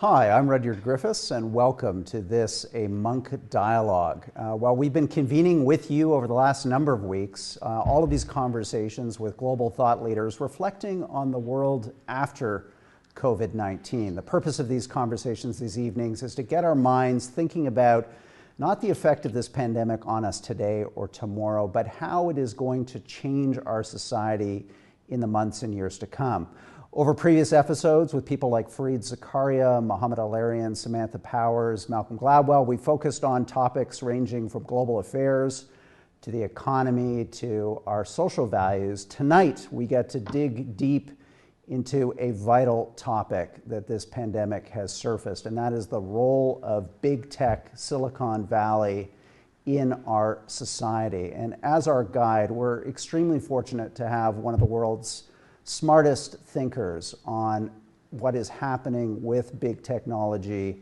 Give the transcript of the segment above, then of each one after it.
Hi, I'm Rudyard Griffiths, and welcome to a Munk Dialogue. Well, we've been convening with you over the last number of weeks, all of these conversations with global thought leaders reflecting on the world after COVID-19. The purpose of these conversations these evenings is to get our minds thinking about not the effect of this pandemic on us today or tomorrow, but how it is going to change our society in the months and years to come. Over previous episodes with people like Fareed Zakaria, Mohamed Al-Arian, Samantha Powers, Malcolm Gladwell, we focused on topics ranging from global affairs to the economy to our social values. Tonight, we get to dig deep into a vital topic that this pandemic has surfaced, and that is the role of big tech, Silicon Valley, in our society. And as our guide, we're extremely fortunate to have one of the world's smartest thinkers on what is happening with big technology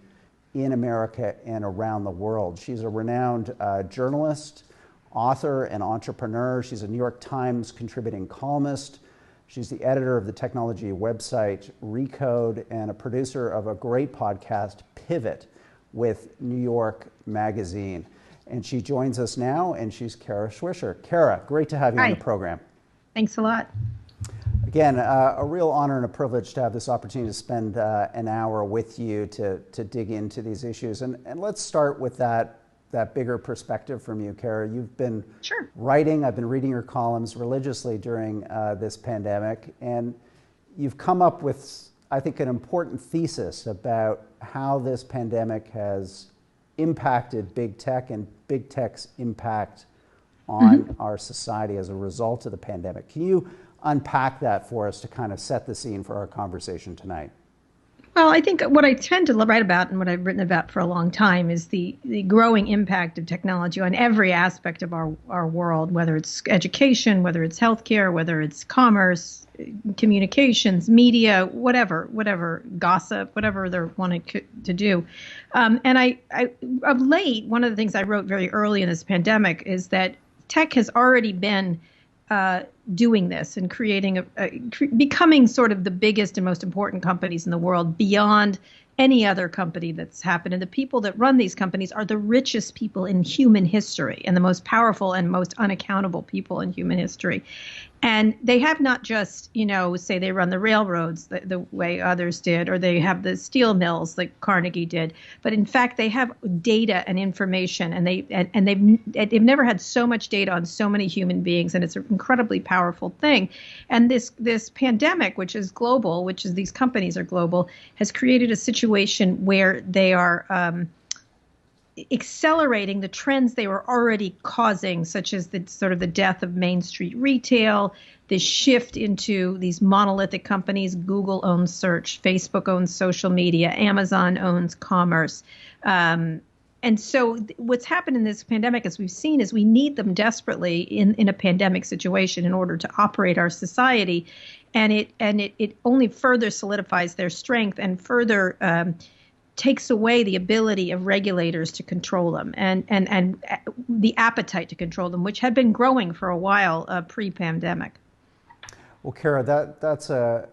in America and around the world. She's a renowned journalist, author, and entrepreneur. She's a New York Times contributing columnist. She's the editor of the technology website Recode and a producer of a great podcast, Pivot, with New York Magazine. And she joins us now, and she's Kara Swisher. Kara, great to have you on the program. Thanks a lot. Again, a real honor and a privilege to have this opportunity to spend an hour with you to dig into these issues. And let's start with that bigger perspective from you, Kara. You've been writing, I've been reading your columns religiously during this pandemic, and you've come up with, I think, an important thesis about how this pandemic has impacted big tech and big tech's impact on our society as a result of the pandemic. Can you unpack that for us to kind of set the scene for our conversation tonight? Well, I think what I tend to write about and what I've written about for a long time is the growing impact of technology on every aspect of our world, whether it's education, whether it's healthcare, whether it's commerce, communications, media, whatever, gossip, whatever they're wanting to do. And I of late, one of the things I wrote very early in this pandemic is that tech has already been doing this and becoming sort of the biggest and most important companies in the world beyond any other company that's happened. And the people that run these companies are the richest people in human history and the most powerful and most unaccountable people in human history. And they have not just, say they run the railroads the way others did, or they have the steel mills like Carnegie did, but in fact they have data and information, and they've never had so much data on so many human beings, and it's an incredibly powerful thing. And this pandemic, which is global, which is these companies are global, has created a situation where they are accelerating the trends they were already causing, such as the sort of the death of Main Street retail, the shift into these monolithic companies. Google owns search, Facebook owns social media, Amazon owns commerce. And so what's happened in this pandemic, as we've seen, is we need them desperately in a pandemic situation in order to operate our society. And it only further solidifies their strength and further takes away the ability of regulators to control them and the appetite to control them, which had been growing for a while pre-pandemic. Well, Kara, that's a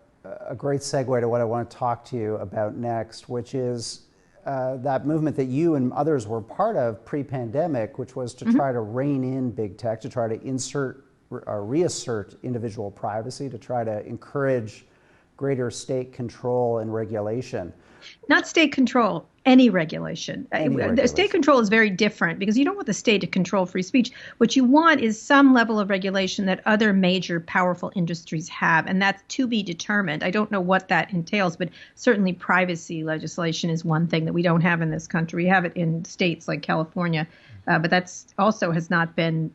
great segue to what I want to talk to you about next, which is that movement that you and others were part of pre-pandemic, which was to try to rein in big tech, to try to reassert individual privacy, to try to encourage greater state control and regulation. Not state control, any regulation. State control is very different because you don't want the state to control free speech. What you want is some level of regulation that other major powerful industries have, and that's to be determined. I don't know what that entails, but certainly privacy legislation is one thing that we don't have in this country. We have it in states like California, but that's also has not been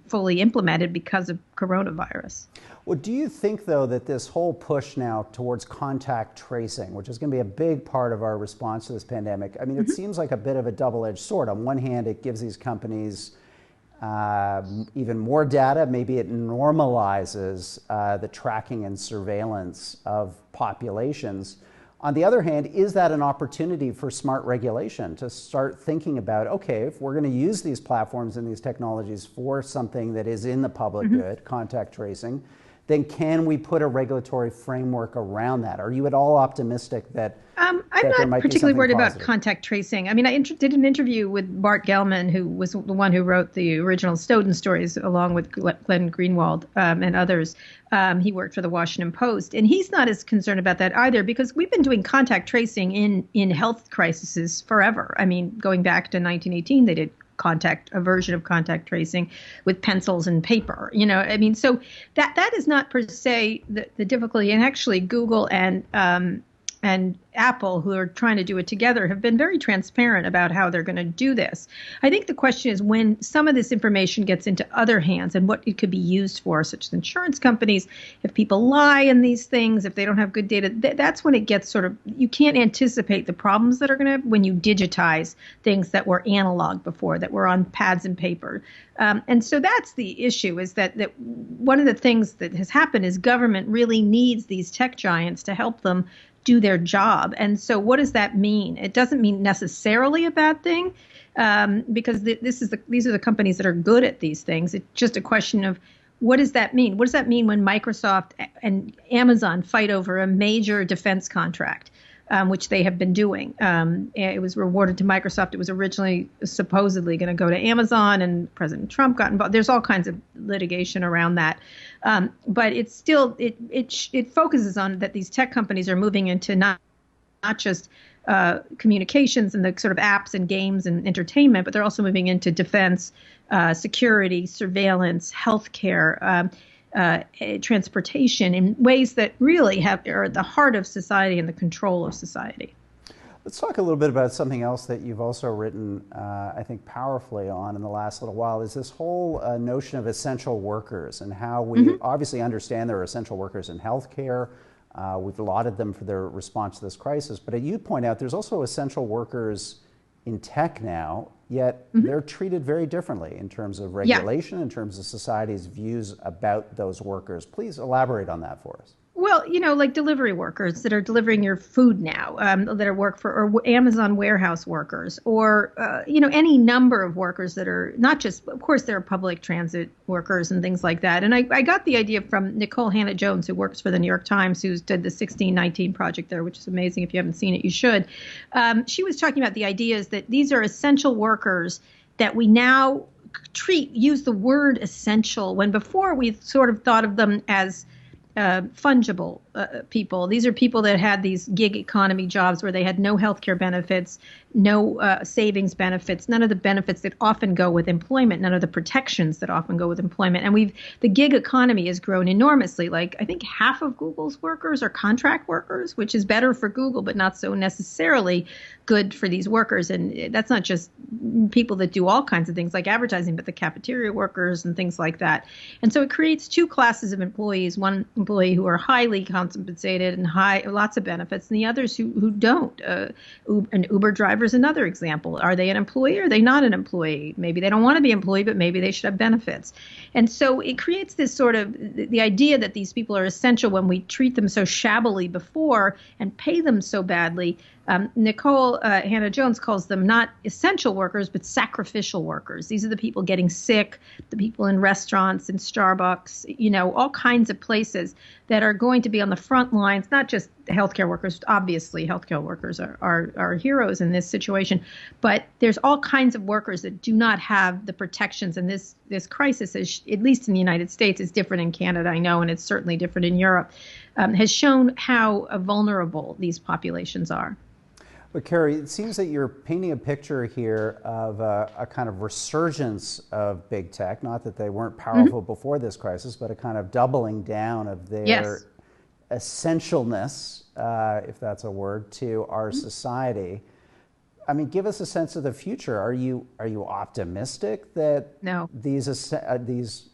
fully implemented because of coronavirus. Well, do you think, though, that this whole push now towards contact tracing, which is going to be a big part of our response to this pandemic, I mean, it seems like a bit of a double-edged sword. On one hand, it gives these companies even more data. Maybe it normalizes the tracking and surveillance of populations. On the other hand, is that an opportunity for smart regulation to start thinking about, okay, if we're going to use these platforms and these technologies for something that is in the public good, contact tracing, then can we put a regulatory framework around that? Are you at all optimistic that I'm there not might be particularly worried positive about contact tracing. I mean, I did an interview with Bart Gellman, who was the one who wrote the original Snowden stories, along with Glenn Greenwald and others. He worked for the Washington Post, and he's not as concerned about that either, because we've been doing contact tracing in health crises forever. I mean, going back to 1918, they did a version of contact tracing with pencils and paper. I mean, so that is not per se the difficulty. And actually, Google and Apple, who are trying to do it together, have been very transparent about how they're going to do this. I think the question is when some of this information gets into other hands and what it could be used for, such as insurance companies, if people lie in these things, if they don't have good data, that's when it gets sort of, you can't anticipate the problems that are going to, when you digitize things that were analog before, that were on pads and paper. And so that's the issue, is that one of the things that has happened is government really needs these tech giants to help them do their job. And so what does that mean? It doesn't mean necessarily a bad thing, because these are the companies that are good at these things. It's just a question of, what does that mean? What does that mean when Microsoft and Amazon fight over a major defense contract, which they have been doing? It was rewarded to Microsoft. It was originally supposedly going to go to Amazon, and President Trump got involved. There's all kinds of litigation around that. But it's still, it focuses on that these tech companies are moving into not just communications and the sort of apps and games and entertainment, but they're also moving into defense, security, surveillance, healthcare, transportation, in ways that really are at the heart of society and the control of society. Let's talk a little bit about something else that you've also written, I think, powerfully on in the last little while, is this whole notion of essential workers, and how we obviously understand there are essential workers in healthcare. We've lauded them for their response to this crisis, but you point out there's also essential workers in tech now, yet they're treated very differently in terms of regulation, in terms of society's views about those workers. Please elaborate on that for us. Well, like delivery workers that are delivering your food now, that are work for, or Amazon warehouse workers, or, any number of workers that are not just, of course, there are public transit workers and things like that. And I got the idea from Nicole Hannah-Jones, who works for the New York Times, who did the 1619 project there, which is amazing. If you haven't seen it, you should. She was talking about the ideas that these are essential workers that we now use the word essential, when before we sort of thought of them as fungible people. These are people that had these gig economy jobs where they had no healthcare benefits, no savings benefits, none of the benefits that often go with employment, none of the protections that often go with employment. And the gig economy has grown enormously. Like, I think half of Google's workers are contract workers, which is better for Google, but not so necessarily good for these workers. And that's not just people that do all kinds of things like advertising, but the cafeteria workers and things like that. And so it creates two classes of employees: one employee who are highly compensated and lots of benefits, and the others who don't. An Uber driver is another example. Are they an employee or are they not an employee? Maybe they don't want to be an employee, but maybe they should have benefits. And so it creates this sort of the idea that these people are essential when we treat them so shabbily before and pay them so badly. Nicole Hannah-Jones calls them not essential workers, but sacrificial workers. These are the people getting sick, the people in restaurants and Starbucks, all kinds of places that are going to be on the front lines, not just healthcare workers. Obviously, healthcare workers are heroes in this situation, but there's all kinds of workers that do not have the protections. And this crisis, is, at least in the United States, is different in Canada, I know, and it's certainly different in Europe, has shown how vulnerable these populations are. But Kara, it seems that you're painting a picture here of a kind of resurgence of big tech, not that they weren't powerful before this crisis, but a kind of doubling down of their essentialness, if that's a word, to our society. I mean, give us a sense of the future. Are you optimistic that these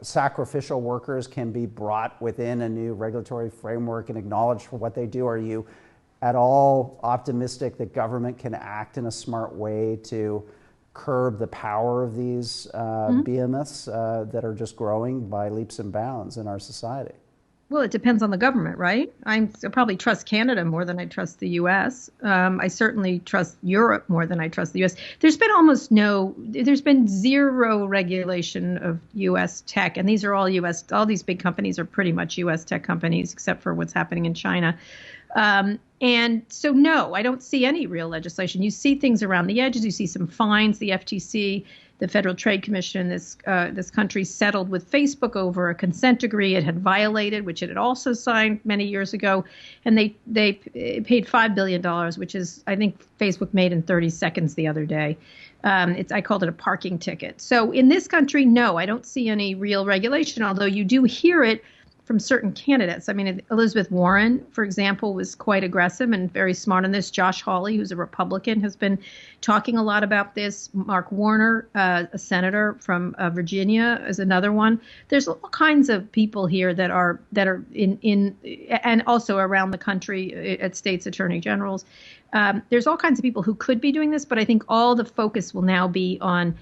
sacrificial workers can be brought within a new regulatory framework and acknowledged for what they do? Are you at all optimistic that government can act in a smart way to curb the power of these behemoths that are just growing by leaps and bounds in our society? Well, it depends on the government, right? I probably trust Canada more than I trust the U.S. I certainly trust Europe more than I trust the U.S. There's been zero regulation of U.S. tech, and these are all U.S. All these big companies are pretty much U.S. tech companies, except for what's happening in China. And so, no, I don't see any real legislation. You see things around the edges. You see some fines. The FTC, the Federal Trade Commission in this country, settled with Facebook over a consent decree it had violated, which it had also signed many years ago. And they paid $5 billion, which is, I think, Facebook made in 30 seconds the other day. I called it a parking ticket. So in this country, no, I don't see any real regulation, although you do hear it from certain candidates. I mean, Elizabeth Warren, for example, was quite aggressive and very smart on this. Josh Hawley, who's a Republican, has been talking a lot about this. Mark Warner, a senator from Virginia, is another one. There's all kinds of people here that are in and also around the country at states attorney generals. There's all kinds of people who could be doing this, but I think all the focus will now be on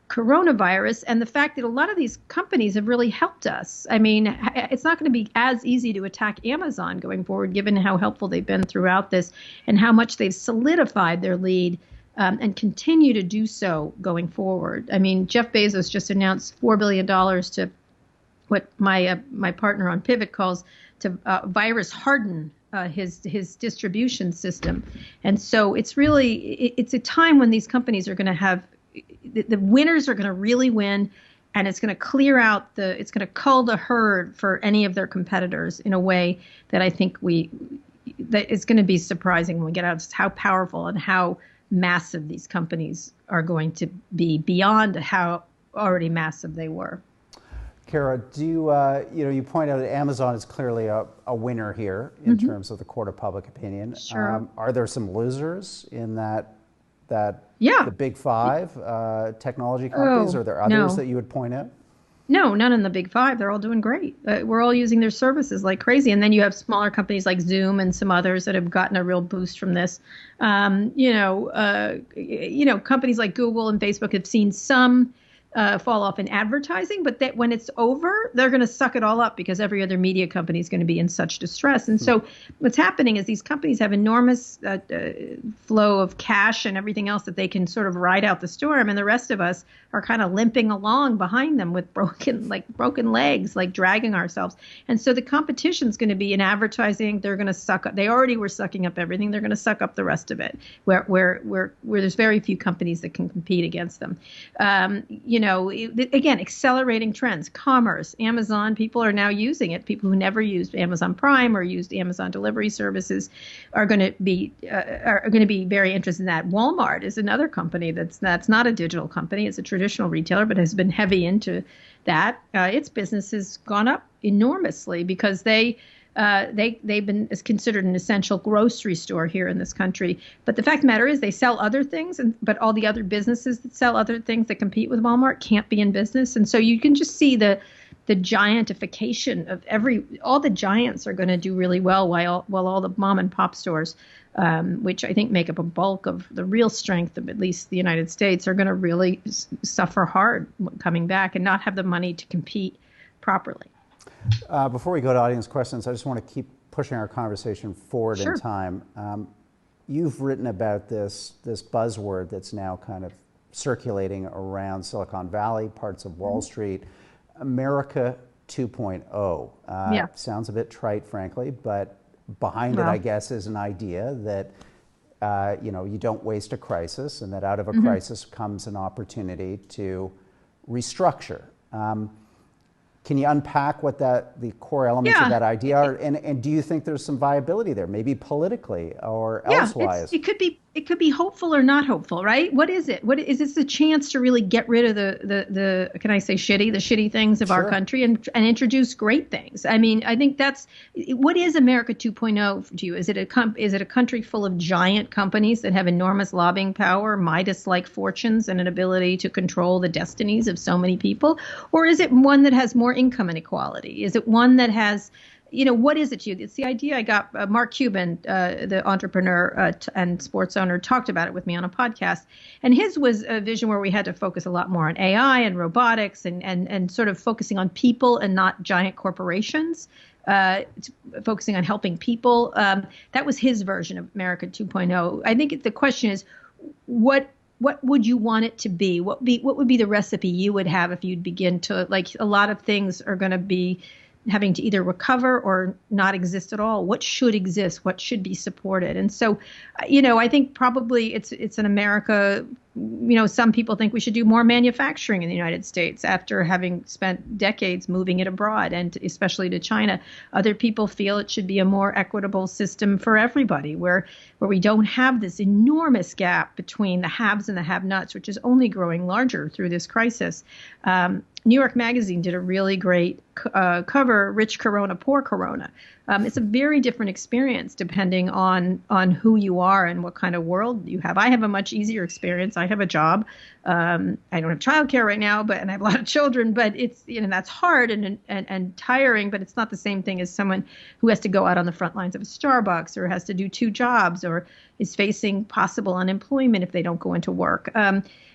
coronavirus and the fact that a lot of these companies have really helped us. I mean, it's not going to be as easy to attack Amazon going forward, given how helpful they've been throughout this and how much they've solidified their lead and continue to do so going forward. I mean, Jeff Bezos just announced $4 billion to what my partner on Pivot calls to virus harden his distribution system. And so it's a time when these companies are going to have the winners are going to really win, and it's going to clear out it's going to cull the herd for any of their competitors in a way that I think that it's going to be surprising when we get out just how powerful and how massive these companies are going to be beyond how already massive they were. Kara, do you point out that Amazon is clearly a winner here in terms of the court of public opinion. Sure. Are there some losers in that yeah. the big five technology companies? Are there others that you would point out? No, none in the big five. They're all doing great. We're all using their services like crazy. And then you have smaller companies like Zoom and some others that have gotten a real boost from this. Companies like Google and Facebook have seen some fall off in advertising, but that when it's over, they're going to suck it all up because every other media company is going to be in such distress. And so what's happening is these companies have enormous flow of cash and everything else that they can sort of ride out the storm. And the rest of us are kind of limping along behind them with broken legs, like dragging ourselves. And so the competition is going to be in advertising. They're going to suck up. They already were sucking up everything. They're going to suck up the rest of it, where there's very few companies that can compete against them. Again, accelerating trends, commerce, Amazon, people are now using it. People who never used Amazon Prime or used Amazon delivery services are going to be very interested in that. Walmart is another company that's not a digital company. It's a traditional retailer, but has been heavy into that. Its business has gone up enormously because they've been considered an essential grocery store here in this country. But the fact of the matter is they sell other things, but all the other businesses that sell other things that compete with Walmart can't be in business. And so you can just see the giantification of all the giants are going to do really well while all the mom and pop stores, which I think make up a bulk of the real strength of at least the United States, are going to really suffer hard coming back and not have the money to compete properly. Before we go to audience questions, I just want to keep pushing our conversation forward in time. You've written about this buzzword that's now kind of circulating around Silicon Valley, parts of Wall Street, America 2.0. Sounds a bit trite, frankly, but behind it, I guess, is an idea that you don't waste a crisis, and that out of a crisis comes an opportunity to restructure. Can you unpack what the core elements of that idea are? And do you think there's some viability there, maybe politically or elsewise? It could be hopeful or not hopeful, right? What is it? What is this a chance to really get rid of the can I say the shitty things of our country and introduce great things? I mean, I think what is America 2.0 to you? Is it a country full of giant companies that have enormous lobbying power, Midas-like fortunes, and an ability to control the destinies of so many people? Or is it one that has more income inequality? Is it one that has what is it to you? It's the idea I got. Mark Cuban, the entrepreneur and sports owner, talked about it with me on a podcast. And his was a vision where we had to focus a lot more on AI and robotics and sort of focusing on people and not giant corporations. focusing on helping people. That was his version of America 2.0. I think the question is, what would you want it to be? What would be the recipe you would have if you'd begin to, like, a lot of things are going to be having to either recover or not exist at all. What should exist? What should be supported? And so, I think probably it's an America. Some people think we should do more manufacturing in the United States after having spent decades moving it abroad, and especially to China. Other people feel it should be a more equitable system for everybody, where we don't have this enormous gap between the haves and the have-nots, which is only growing larger through this crisis. New York Magazine did a really great cover, Rich Corona, Poor Corona. It's a very different experience depending on who you are and what kind of world you have. I have a much easier experience. I have a job. I don't have childcare right now, and I have a lot of children, but it's, that's hard and tiring, but it's not the same thing as someone who has to go out on the front lines of a Starbucks, or has to do 2 jobs, or is facing possible unemployment if they don't go into work.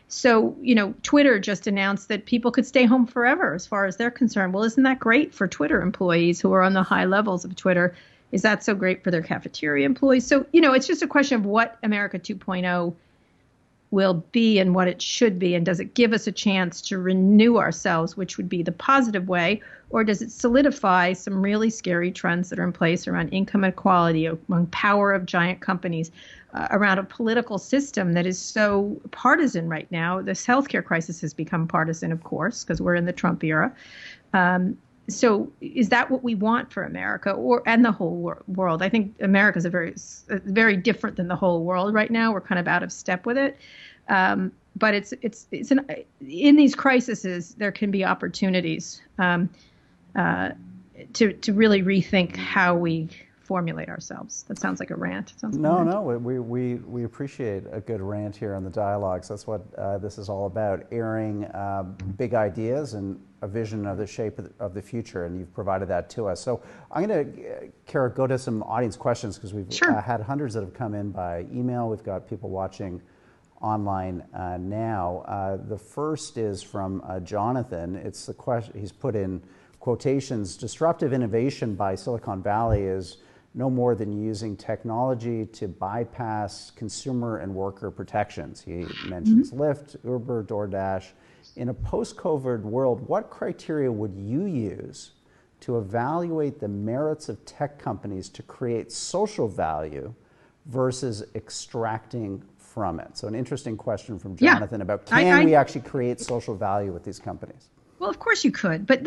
So, Twitter just announced that people could stay home forever as far as they're concerned. Well, isn't that great for Twitter employees who are on the high levels of Twitter? Is that so great for their cafeteria employees? So, it's just a question of what America 2.0 will be and what it should be. And does it give us a chance to renew ourselves, which would be the positive way? Or does it solidify some really scary trends that are in place around income inequality, among power of giant companies, around a political system that is so partisan right now? This healthcare crisis has become partisan, of course, because we're in the Trump era. So is that what we want for America and the whole world? I think America is very different than the whole world right now. We're kind of out of step with it. But in these crises, there can be opportunities to really rethink how we formulate ourselves. That sounds like a rant. No, we appreciate a good rant here on the dialogues. That's what this is all about, airing big ideas and a vision of the shape of the future, and you've provided that to us. So I'm going to, Kara, go to some audience questions, because we've had hundreds that have come in by email. We've got people watching online now. The first is from Jonathan. It's the question, he's put in quotations: disruptive innovation by Silicon Valley is no more than using technology to bypass consumer and worker protections. He mentions Lyft, Uber, DoorDash. In a post-COVID world, what criteria would you use to evaluate the merits of tech companies to create social value versus extracting from it? So an interesting question from Jonathan about, can we actually create social value with these companies? Well, of course you could. But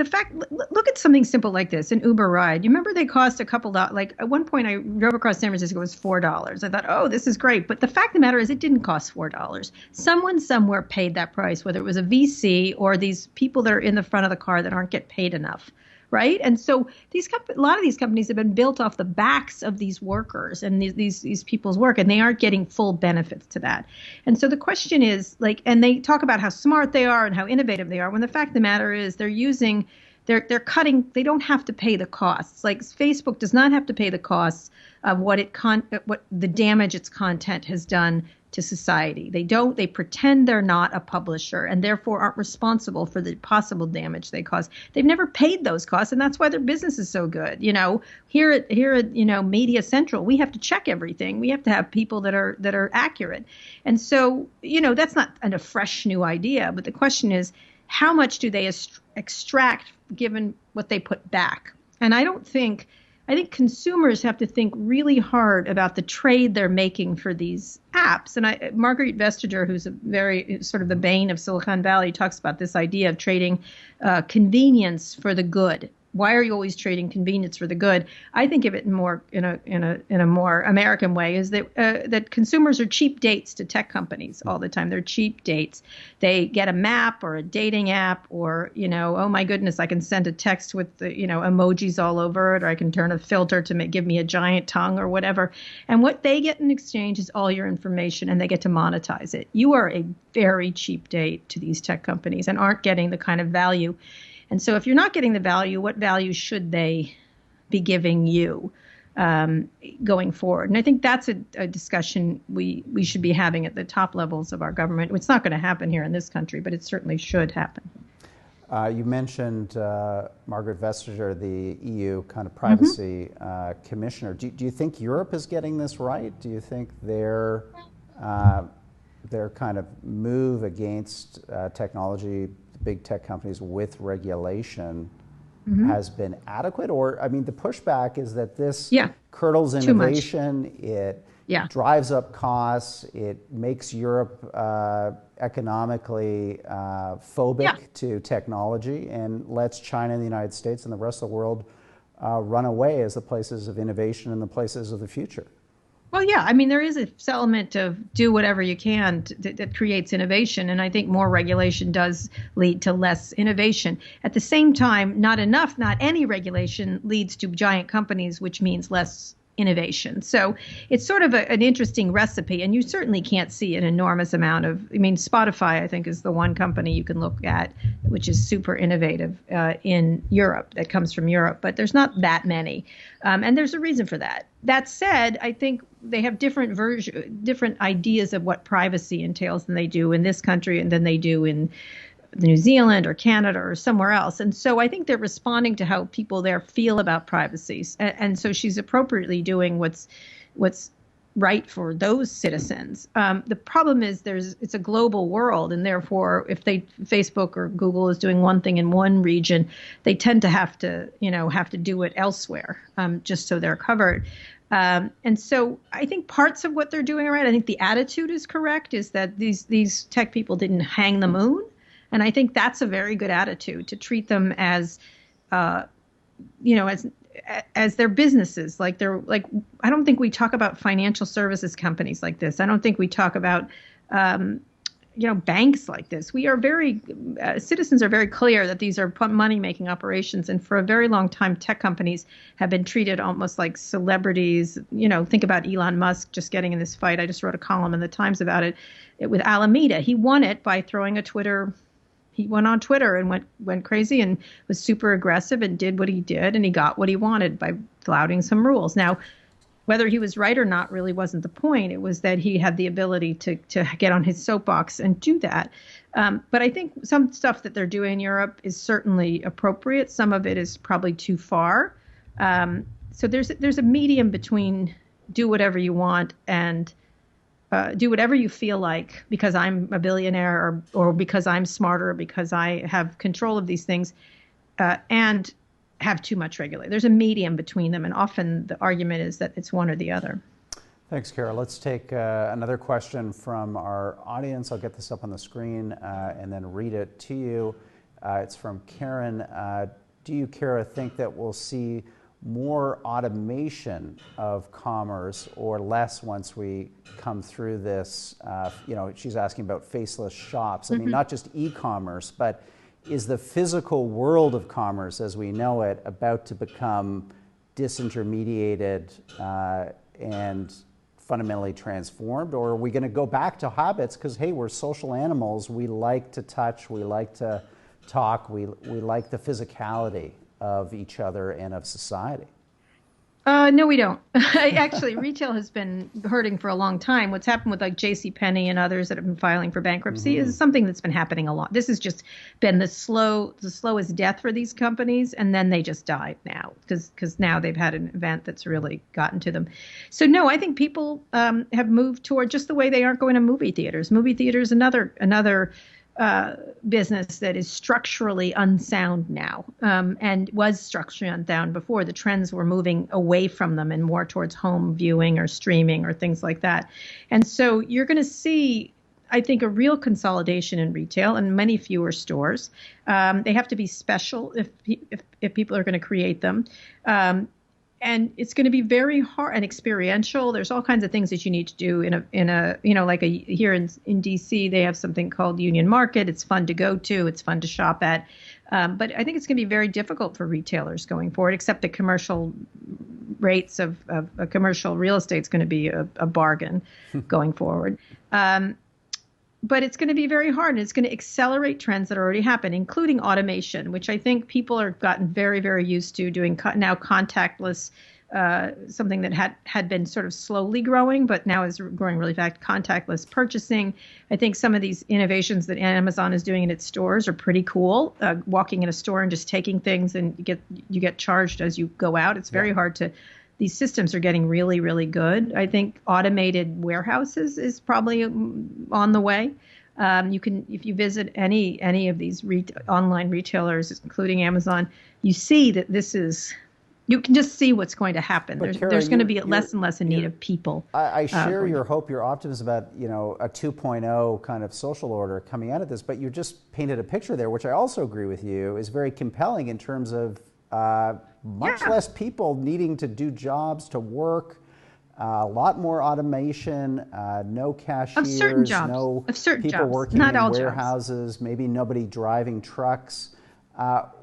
look at something simple like this, an Uber ride. You remember they cost a couple dollars. Like at one point I drove across San Francisco, it was $4. I thought, oh, this is great. But the fact of the matter is it didn't cost $4. Someone somewhere paid that price, whether it was a VC or these people that are in the front of the car that aren't get paid enough. Right. And so a lot of these companies have been built off the backs of these workers and these people's work, and they aren't getting full benefits to that. And so the question is, like, and they talk about how smart they are and how innovative they are, when the fact of the matter is they're cutting, they don't have to pay the costs. Like Facebook does not have to pay the costs of what the damage its content has done to society. They pretend they're not a publisher and therefore aren't responsible for the possible damage they cause. They've never paid those costs, and that's why their business is so good. Here at Media Central, we have to check everything. We have to have people that are accurate. And so, that's not a fresh new idea, but the question is, how much do they extract given what they put back? And I think consumers have to think really hard about the trade they're making for these apps. And Marguerite Vestager, who's a very sort of the bane of Silicon Valley, talks about this idea of trading convenience for the good. Why are you always trading convenience for the good? I think of it more in a more American way, is that consumers are cheap dates to tech companies all the time. They're cheap dates. They get a map or a dating app, or oh my goodness, I can send a text with the emojis all over it, or I can turn a filter to give me a giant tongue or whatever. And what they get in exchange is all your information, and they get to monetize it. You are a very cheap date to these tech companies and aren't getting the kind of value. And so if you're not getting the value, what value should they be giving you going forward? And I think that's a discussion we should be having at the top levels of our government. It's not going to happen here in this country, but it certainly should happen. You mentioned Margaret Vestager, the EU kind of privacy commissioner. Do you think Europe is getting this right? Do you think their kind of move against technology, big tech companies with regulation has been adequate? Or, I mean, the pushback is that this curdles innovation, it drives up costs, it makes Europe economically phobic to technology, and lets China and the United States and the rest of the world run away as the places of innovation and the places of the future. Well, yeah, I mean, there is a element of do whatever you can that creates innovation. And I think more regulation does lead to less innovation. At the same time, not any regulation leads to giant companies, which means less innovation. So it's sort of an interesting recipe, and you certainly can't see an enormous amount of, I mean, Spotify, I think, is the one company you can look at, which is super innovative in Europe, that comes from Europe, but there's not that many. And there's a reason for that. That said, I think they have different ideas of what privacy entails than they do in this country and than they do in New Zealand or Canada or somewhere else. And so I think they're responding to how people there feel about privacy. And so she's appropriately doing what's right for those citizens. The problem is it's a global world, and therefore if Facebook or Google is doing one thing in one region, they tend to have to do it elsewhere, just so they're covered. And so I think parts of what they're doing are right. I think the attitude is correct, is that these tech people didn't hang the moon. And I think that's a very good attitude, to treat them as, as their businesses. I don't think we talk about financial services companies like this. I don't think we talk about, banks like this. We are citizens are very clear that these are money-making operations. And for a very long time, tech companies have been treated almost like celebrities. Think about Elon Musk just getting in this fight. I just wrote a column in the Times about it with Alameda. He won it by throwing a Twitter. He went on Twitter and went crazy and was super aggressive and did what he did, and he got what he wanted by flouting some rules. Now, whether he was right or not really wasn't the point. It was that he had the ability to get on his soapbox and do that. But I think some stuff that they're doing in Europe is certainly appropriate. Some of it is probably too far. So there's a medium between do whatever you want and do whatever you feel like because I'm a billionaire or because I'm smarter, because I have control of these things, and have too much regulation. There's a medium between them, and often the argument is that it's one or the other. Thanks, Kara. Let's take another question from our audience. I'll get this up on the screen and then read it to you. It's from Karen. Do you, Kara, think that we'll see more automation of commerce or less once we come through this? She's asking about faceless shops. I mean, not just e-commerce, but is the physical world of commerce as we know it about to become disintermediated and fundamentally transformed? Or are we going to go back to habits because, hey, we're social animals. We like to touch. We like to talk. We like the physicality of each other and of society. No, we don't. Actually, retail has been hurting for a long time. What's happened with like JCPenney and others that have been filing for bankruptcy is something that's been happening a lot. This has just been the slowest death for these companies, and then they just died now because now they've had an event that's really gotten to them. So no, I think people have moved toward just the way they aren't going to movie theaters. Movie theaters, another business that is structurally unsound now, and was structurally unsound before. The trends were moving away from them and more towards home viewing or streaming or things like that. And so you're going to see, I think, a real consolidation in retail and many fewer stores. They have to be special if people are going to create them. And it's going to be very hard and experiential. There's all kinds of things that you need to do here in DC, they have something called Union Market. It's fun to go to. It's fun to shop at. But I think it's going to be very difficult for retailers going forward, except the commercial rates of commercial real estate is going to be a bargain going forward. but it's going to be very hard, and it's going to accelerate trends that already happen, including automation, which I think people are gotten very, very used to doing now contactless, something that had been sort of slowly growing, but now is growing really fast. Contactless purchasing. I think some of these innovations that Amazon is doing in its stores are pretty cool. Walking in a store and just taking things, and you get charged as you go out. It's very hard to. These systems are getting really, really good. I think automated warehouses is probably on the way. You can, if you visit any of these online retailers, including Amazon, you see that you can just see what's going to happen. There's going to be less and less in need of people. I share your hope, your optimism about a 2.0 kind of social order coming out of this, but you just painted a picture there, which I also agree with you is very compelling in terms of much less people needing to do jobs, to work, a lot more automation, no cashiers, of certain jobs. No of certain people jobs. working Not in all warehouses, jobs. maybe nobody driving trucks.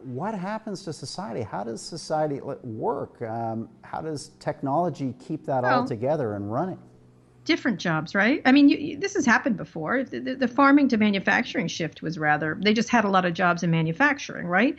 What happens to society? How does society work? How does technology keep that all together and running? Different jobs, right? I mean, this has happened before. The farming to manufacturing shift was they just had a lot of jobs in manufacturing, right?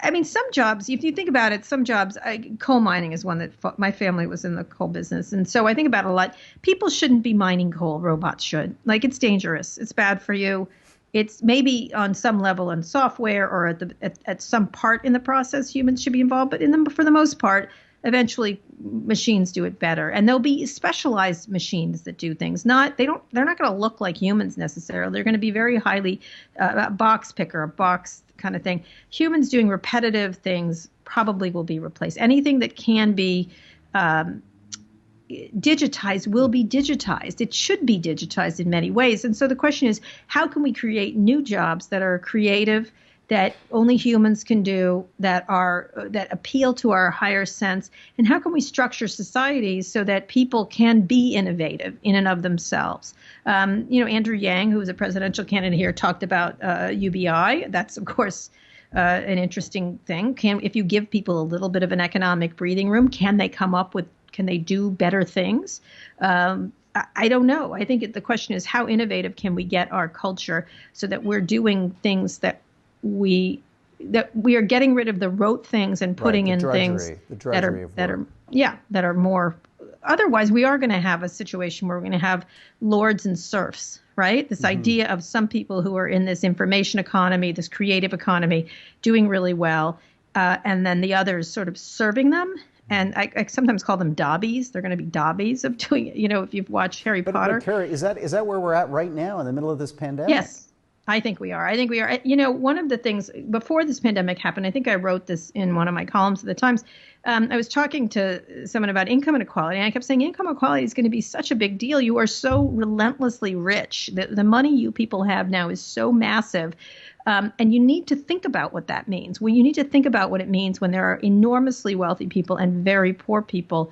I mean, some jobs, if you think about it, some jobs, coal mining is one that my family was in the coal business. And so I think about it a lot. People shouldn't be mining coal. Robots should. Like, it's dangerous. It's bad for you. It's maybe on some level in software or at some part in the process, humans should be involved. But for the most part, eventually machines do it better. And there'll be specialized machines that do things. They're not going to look like humans necessarily. They're going to be very highly a box picker, a box kind of thing. Humans doing repetitive things probably will be replaced. Anything that can be digitized will be digitized. It should be digitized in many ways. And so the question is, how can we create new jobs that are creative, that only humans can do, that appeal to our higher sense? And how can we structure societies so that people can be innovative in and of themselves? Andrew Yang, who was a presidential candidate here, talked about UBI. That's, of course, an interesting thing. If you give people a little bit of an economic breathing room, can they do better things? I don't know. I think the question is, how innovative can we get our culture so that we're doing things that we are getting rid of the rote things and putting in things that are more. Otherwise, we are going to have a situation where we're going to have lords and serfs, right? This idea of some people who are in this information economy, this creative economy, doing really well, and then the others sort of serving them. And I sometimes call them dobbies. They're going to be dobbies of doing it. If you've watched Harry Potter. But Kara, is that where we're at right now in the middle of this pandemic? Yes. I think we are. One of the things before this pandemic happened, I think I wrote this in one of my columns at the Times. I was talking to someone about income inequality, and I kept saying income equality is going to be such a big deal. You are so relentlessly rich. The money you people have now is so massive. And you need to think about what that means. You need to think about what it means when there are enormously wealthy people and very poor people,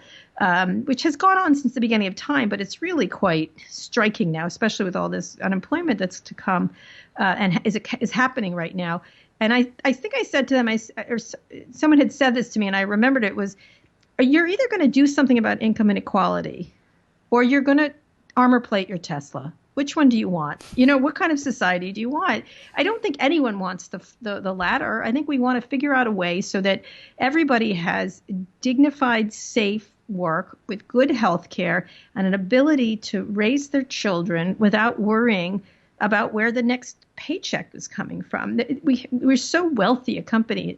which has gone on since the beginning of time, but it's really quite striking now, especially with all this unemployment that's to come and is happening right now. And I think I said to them, or someone had said this to me, and I remembered it was, you're either going to do something about income inequality, or you're going to armor plate your Tesla. Which one do you want? What kind of society do you want? I don't think anyone wants the latter. I think we want to figure out a way so that everybody has dignified, safe work with good health care and an ability to raise their children without worrying about where the next paycheck is coming from. We're so wealthy a country,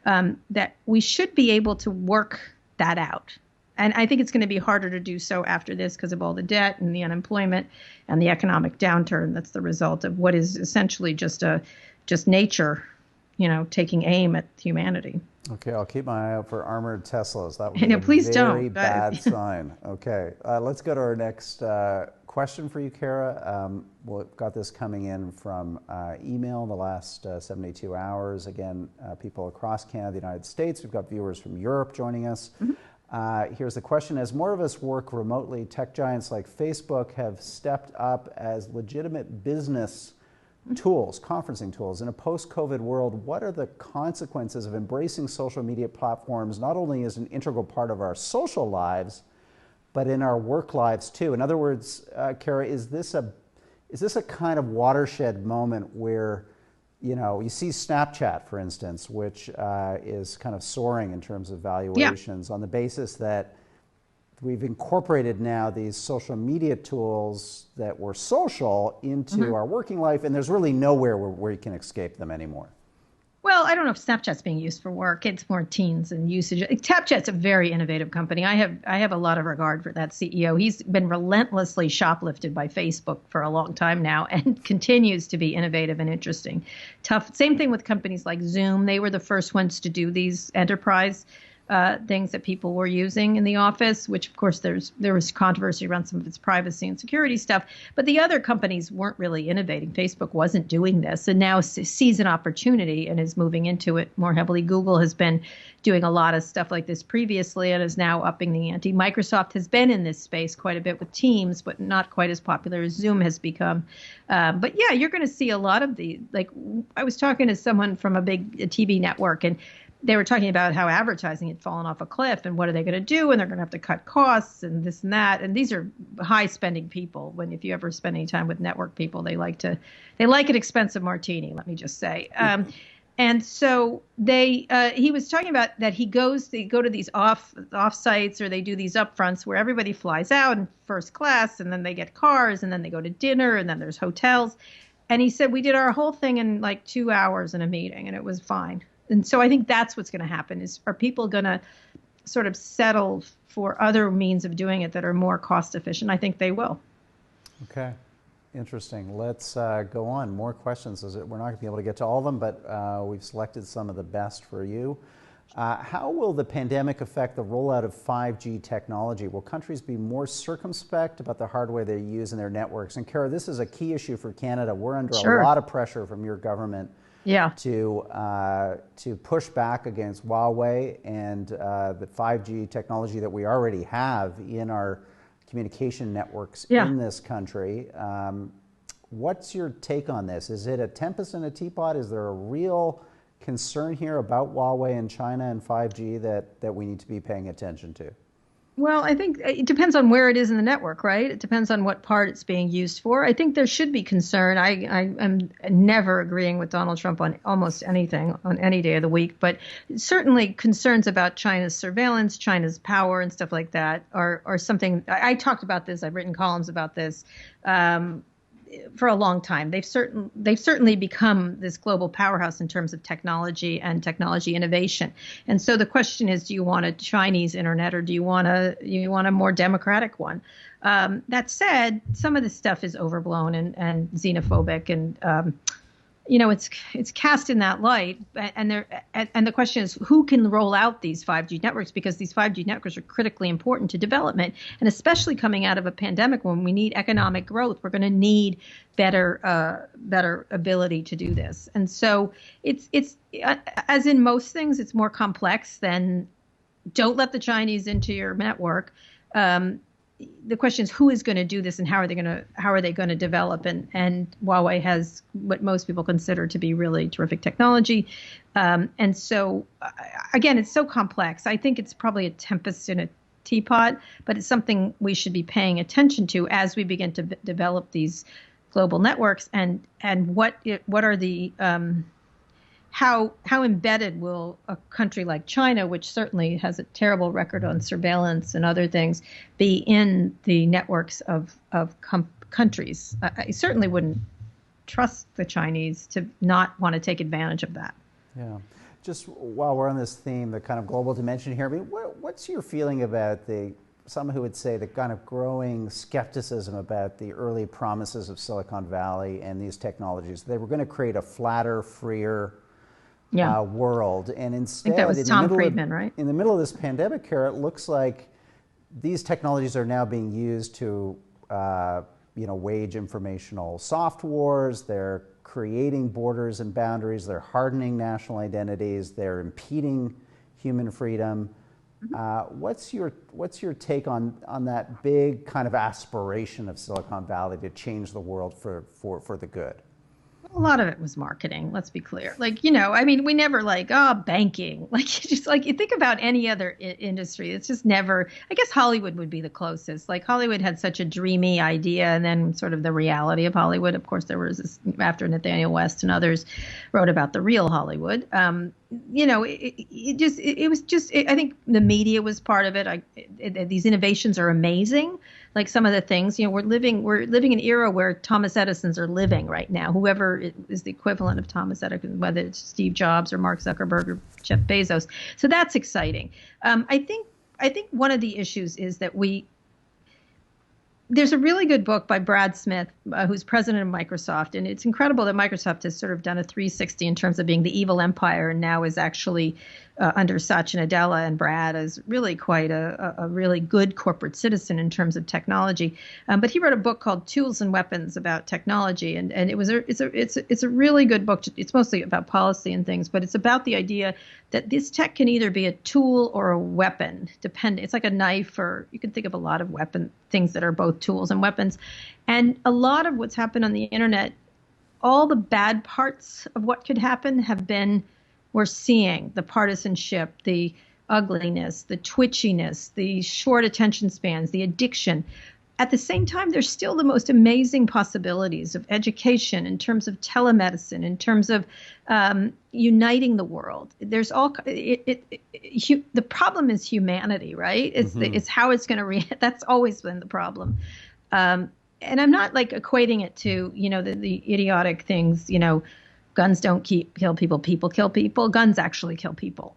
that we should be able to work that out. And I think it's going to be harder to do so after this because of all the debt and the unemployment and the economic downturn that's the result of what is essentially just nature, taking aim at humanity. Okay, I'll keep my eye out for armored Teslas. That would be please a don't. very bad sign. Okay, let's go to our next question for you, Kara. We've got this coming in from email in the last 72 hours. Again, people across Canada, the United States. We've got viewers from Europe joining us. Mm-hmm. Here's the question. As more of us work remotely, tech giants like Facebook have stepped up as legitimate business tools, conferencing tools. In a post-COVID world, what are the consequences of embracing social media platforms not only as an integral part of our social lives, but in our work lives too? In other words, Kara, is this is this a kind of watershed moment where, you see Snapchat, for instance, which is kind of soaring in terms of valuations on the basis that we've incorporated now these social media tools that were social into our working life, and there's really nowhere where you can escape them anymore. Well, I don't know if Snapchat's being used for work. It's more teens and usage. Snapchat's a very innovative company. I have a lot of regard for that CEO. He's been relentlessly shoplifted by Facebook for a long time now and continues to be innovative and interesting. Tough. Same thing with companies like Zoom. They were the first ones to do these enterprise things that people were using in the office, which of course there was controversy around some of its privacy and security stuff. But the other companies weren't really innovating. Facebook wasn't doing this, and now sees an opportunity and is moving into it more heavily. Google has been doing a lot of stuff like this previously and is now upping the ante. Microsoft has been in this space quite a bit with Teams, but not quite as popular as Zoom has become. But yeah, you're going to see a lot of the, like, I was talking to someone from a big TV network, and they were talking about how advertising had fallen off a cliff and what are they going to do, and they're going to have to cut costs and this and that. And these are high spending people. If you ever spend any time with network people, they like an expensive martini, let me just say. And so he was talking about that they go to these off sites, or they do these upfronts where everybody flies out in first class, and then they get cars, and then they go to dinner, and then there's hotels. And he said, we did our whole thing in like 2 hours in a meeting, and it was fine. And so I think that's what's going to happen are people going to sort of settle for other means of doing it that are more cost efficient? I think they will. Okay. Interesting. Let's go on. More questions. We're not going to be able to get to all of them, but we've selected some of the best for you. How will the pandemic affect the rollout of 5G technology? Will countries be more circumspect about the hardware they use in their networks? And Kara, this is a key issue for Canada. We're under a lot of pressure from your government to push back against Huawei and the 5G technology that we already have in our communication networks in this country. What's your take on this? Is it a tempest in a teapot? Is there a real concern here about Huawei and China and 5G that we need to be paying attention to? Well, I think it depends on where it is in the network, right? It depends on what part it's being used for. I think there should be concern. I'm never agreeing with Donald Trump on almost anything on any day of the week, but certainly concerns about China's surveillance, China's power, and stuff like that are something. I talked about this. I've written columns about this for a long time. They've certainly become this global powerhouse in terms of technology and technology innovation. And so the question is, do you want a Chinese internet, or do you want a more democratic one? That said, some of this stuff is overblown and xenophobic, and it's cast in that light. And the question is, who can roll out these 5G networks? Because these 5G networks are critically important to development, and especially coming out of a pandemic when we need economic growth, we're going to need better ability to do this. And so it's as in most things, it's more complex than don't let the Chinese into your network. The question is, who is going to do this, and how are they going to develop? And Huawei has what most people consider to be really terrific technology. And so, again, it's so complex. I think it's probably a tempest in a teapot, but it's something we should be paying attention to as we begin to develop these global networks. And what are the how embedded will a country like China, which certainly has a terrible record on surveillance and other things, be in the networks of countries? I certainly wouldn't trust the Chinese to not want to take advantage of that. Yeah. Just while we're on this theme, the kind of global dimension here, I mean, what's your feeling about some who would say the kind of growing skepticism about the early promises of Silicon Valley and these technologies? They were going to create a flatter, freer world, and instead, I think that was Tom Friedman, right? In the middle of this pandemic, Kara, it looks like these technologies are now being used to, wage informational soft wars. They're creating borders and boundaries. They're hardening national identities. They're impeding human freedom. What's your take on that big kind of aspiration of Silicon Valley to change the world for the good? A lot of it was marketing, let's be clear. Like, I mean, we never banking. Like, just like you think about any other industry, it's just never, I guess Hollywood would be the closest. Like, Hollywood had such a dreamy idea, and then sort of the reality of Hollywood. Of course, there was this, after Nathaniel West and others wrote about the real Hollywood. I think the media was part of it. These innovations are amazing. Like some of the things, we're living an era where Thomas Edisons are living right now. Whoever is the equivalent of Thomas Edison, whether it's Steve Jobs or Mark Zuckerberg or Jeff Bezos. So that's exciting. I think one of the issues is that there's a really good book by Brad Smith, who's president of Microsoft. And it's incredible that Microsoft has sort of done a 360 in terms of being the evil empire, and now is actually under Satya Nadella and Brad is really quite a really good corporate citizen in terms of technology. But he wrote a book called Tools and Weapons about technology, and it's a really good book. It's mostly about policy and things, but it's about the idea that this tech can either be a tool or a weapon, depending. It's like a knife, or you can think of a lot of things that are both tools and weapons. And a lot of what's happened on the internet, all the bad parts of what could happen we're seeing the partisanship, the ugliness, the twitchiness, the short attention spans, the addiction. At the same time, there's still the most amazing possibilities of education in terms of telemedicine, in terms of uniting the world. There's the problem is humanity, right? It's how it's going to react. That's always been the problem. And I'm not like equating it to, the idiotic things, guns don't kill people, people kill people. Guns actually kill people.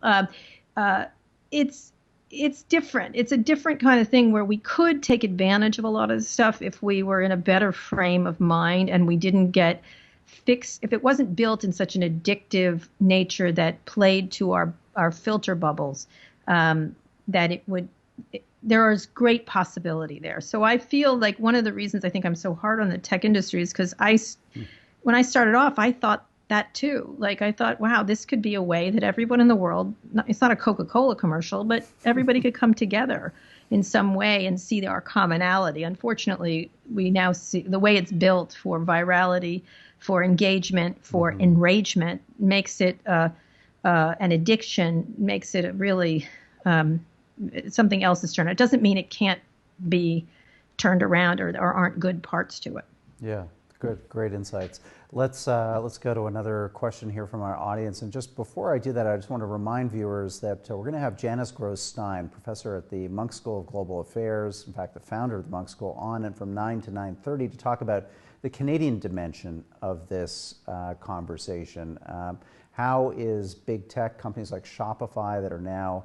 It's different. It's a different kind of thing where we could take advantage of a lot of the stuff if we were in a better frame of mind and we didn't get fixed, if it wasn't built in such an addictive nature that played to our filter bubbles, that there is great possibility there. So I feel like one of the reasons I think I'm so hard on the tech industry is because when I started off, I thought that too. Like I thought, wow, this could be a way that everyone in the world, it's not a Coca-Cola commercial, but everybody could come together in some way and see our commonality. Unfortunately, we now see the way it's built for virality, for engagement, for enragement, makes it an addiction, makes it really something else is turned. It doesn't mean it can't be turned around or there aren't good parts to it. Yeah, good, great insights. Let's go to another question here from our audience. And just before I do that, I just want to remind viewers that we're going to have Janice Gross-Stein, professor at the Munk School of Global Affairs, in fact, the founder of the Munk School, on and from 9 to 9:30 to talk about the Canadian dimension of this conversation. How is big tech companies like Shopify that are now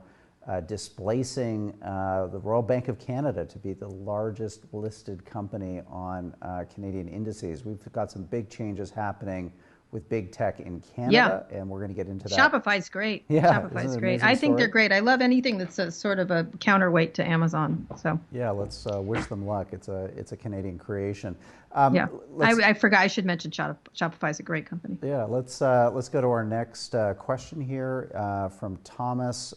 displacing the Royal Bank of Canada to be the largest listed company on Canadian indices? We've got some big changes happening with big tech in Canada, and we're going to get into that. Shopify's great. Yeah, Shopify's great. I think they're great. I love anything that's a sort of a counterweight to Amazon. So yeah, let's wish them luck. It's a Canadian creation. I forgot I should mention Shopify's a great company. Yeah, let's go to our next question here from Thomas.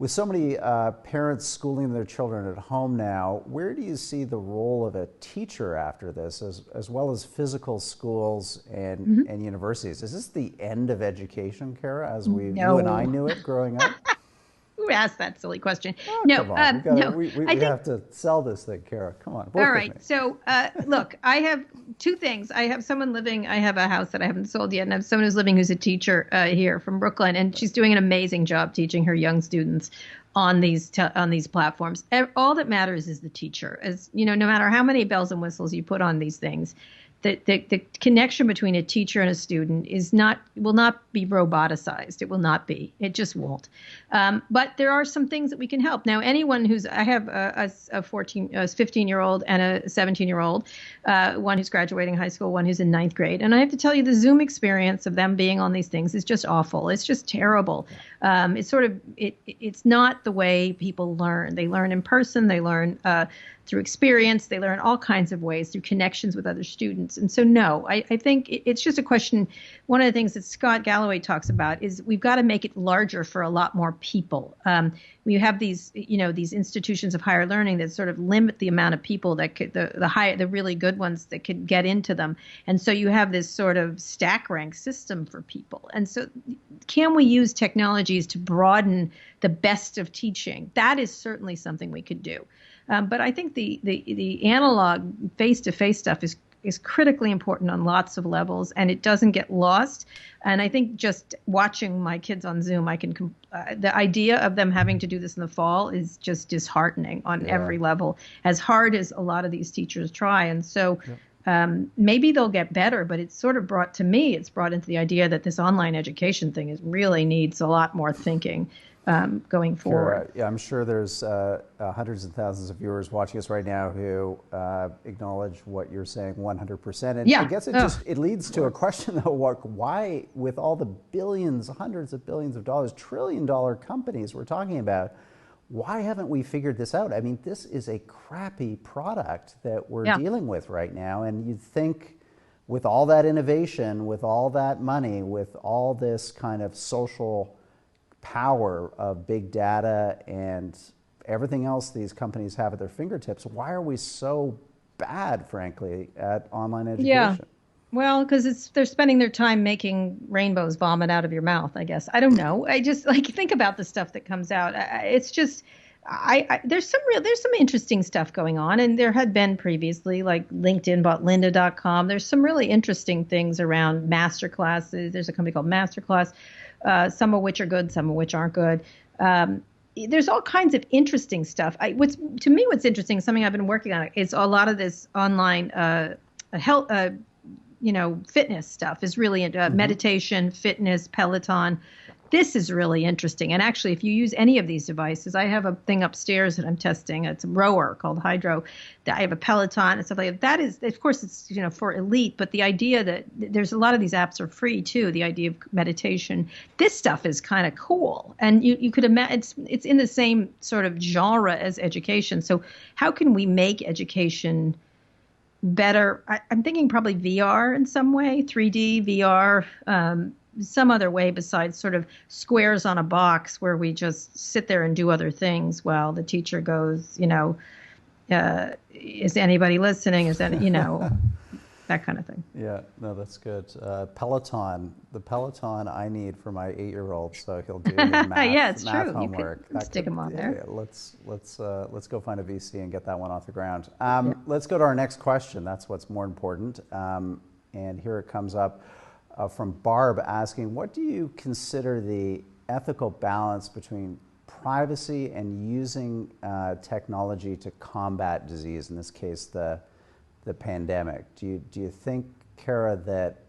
With so many parents schooling their children at home now, where do you see the role of a teacher after this, as well as physical schools and universities? Is this the end of education, Kara, as you and I knew it growing up? Who asked that silly question? Oh, no, we have to sell this thing, Kara. Come on. All right. So, look, I have two things. I have someone living. I have a house that I haven't sold yet, and I have someone who's living who's a teacher here from Brooklyn, and she's doing an amazing job teaching her young students on these platforms. All that matters is the teacher. As you know, no matter how many bells and whistles you put on these things, the connection between a teacher and a student will not be roboticized. It will not be. It just won't. But there are some things that we can help. Now, anyone I have a 15-year-old and a 17-year-old, one who's graduating high school, one who's in 9th grade. And I have to tell you, the Zoom experience of them being on these things is just awful. It's just terrible. It's not the way people learn. They learn in person. They learn through experience. They learn all kinds of ways through connections with other students. students. And so, no, I think it's just a question. One of the things that Scott Galloway talks about is we've got to make it larger for a lot more people. We have these, these institutions of higher learning that sort of limit the amount of people that could, the really good ones that could get into them. And so you have this sort of stack rank system for people. And so can we use technologies to broaden the best of teaching? That is certainly something we could do. But I think the analog face-to-face stuff is critically important on lots of levels, and it doesn't get lost. And I think just watching my kids on Zoom, the idea of them having to do this in the fall is just disheartening on every level, as hard as a lot of these teachers try. And so maybe they'll get better, but it's sort of brought into the idea that this online education thing really needs a lot more thinking. Going forward. Sure. I'm sure there's hundreds of thousands of viewers watching us right now who acknowledge what you're saying 100%. And I guess it leads to a question though, why with all the billions, hundreds of billions of dollars, trillion-dollar companies we're talking about, why haven't we figured this out? I mean, this is a crappy product that we're dealing with right now. And you'd think with all that innovation, with all that money, with all this kind of social power of big data and everything else these companies have at their fingertips, why are we so bad, frankly, at online education? Yeah. Well, because they're spending their time making rainbows vomit out of your mouth, I guess. I don't know. I just think about the stuff that comes out. It's just, there's some interesting stuff going on, and there had been previously, like LinkedIn bought lynda.com. There's some really interesting things around masterclasses. There's a company called Masterclass. Some of which are good, some of which aren't good. There's all kinds of interesting stuff. What's interesting, something I've been working on, is a lot of this online health, fitness stuff is really meditation, fitness, Peloton. This is really interesting. And actually, if you use any of these devices, I have a thing upstairs that I'm testing. It's a rower called Hydro. I have a Peloton and stuff like that. That is, of course, it's for elite. But the idea that there's a lot of these apps are free too. The idea of meditation, this stuff is kind of cool. And you could imagine it's in the same sort of genre as education. So how can we make education better? I'm thinking probably VR in some way, 3D VR. Some other way besides sort of squares on a box where we just sit there and do other things while the teacher goes, is anybody listening? Is that, that kind of thing. Yeah, no, that's good. Peloton, the Peloton I need for my 8-year-old, so he'll do his math, math homework. You can stick him on there. Yeah, let's go find a VC and get that one off the ground. Let's go to our next question. That's what's more important. And here it comes up. From Barb asking, what do you consider the ethical balance between privacy and using technology to combat disease, in this case, the pandemic? Do you think, Kara, that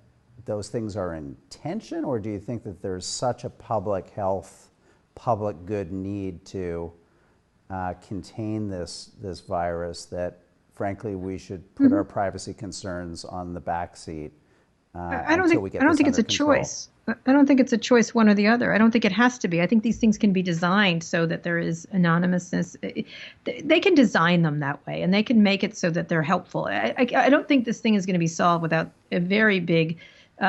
those things are in tension, or do you think that there's such a public health, public good need to contain this virus that, frankly, we should put our privacy concerns on the back seat? I don't think it's a choice. I don't think it's a choice one or the other. I don't think it has to be. I think these things can be designed so that there is anonymousness. They can design them that way, and they can make it so that they're helpful. I don't think this thing is going to be solved without a very big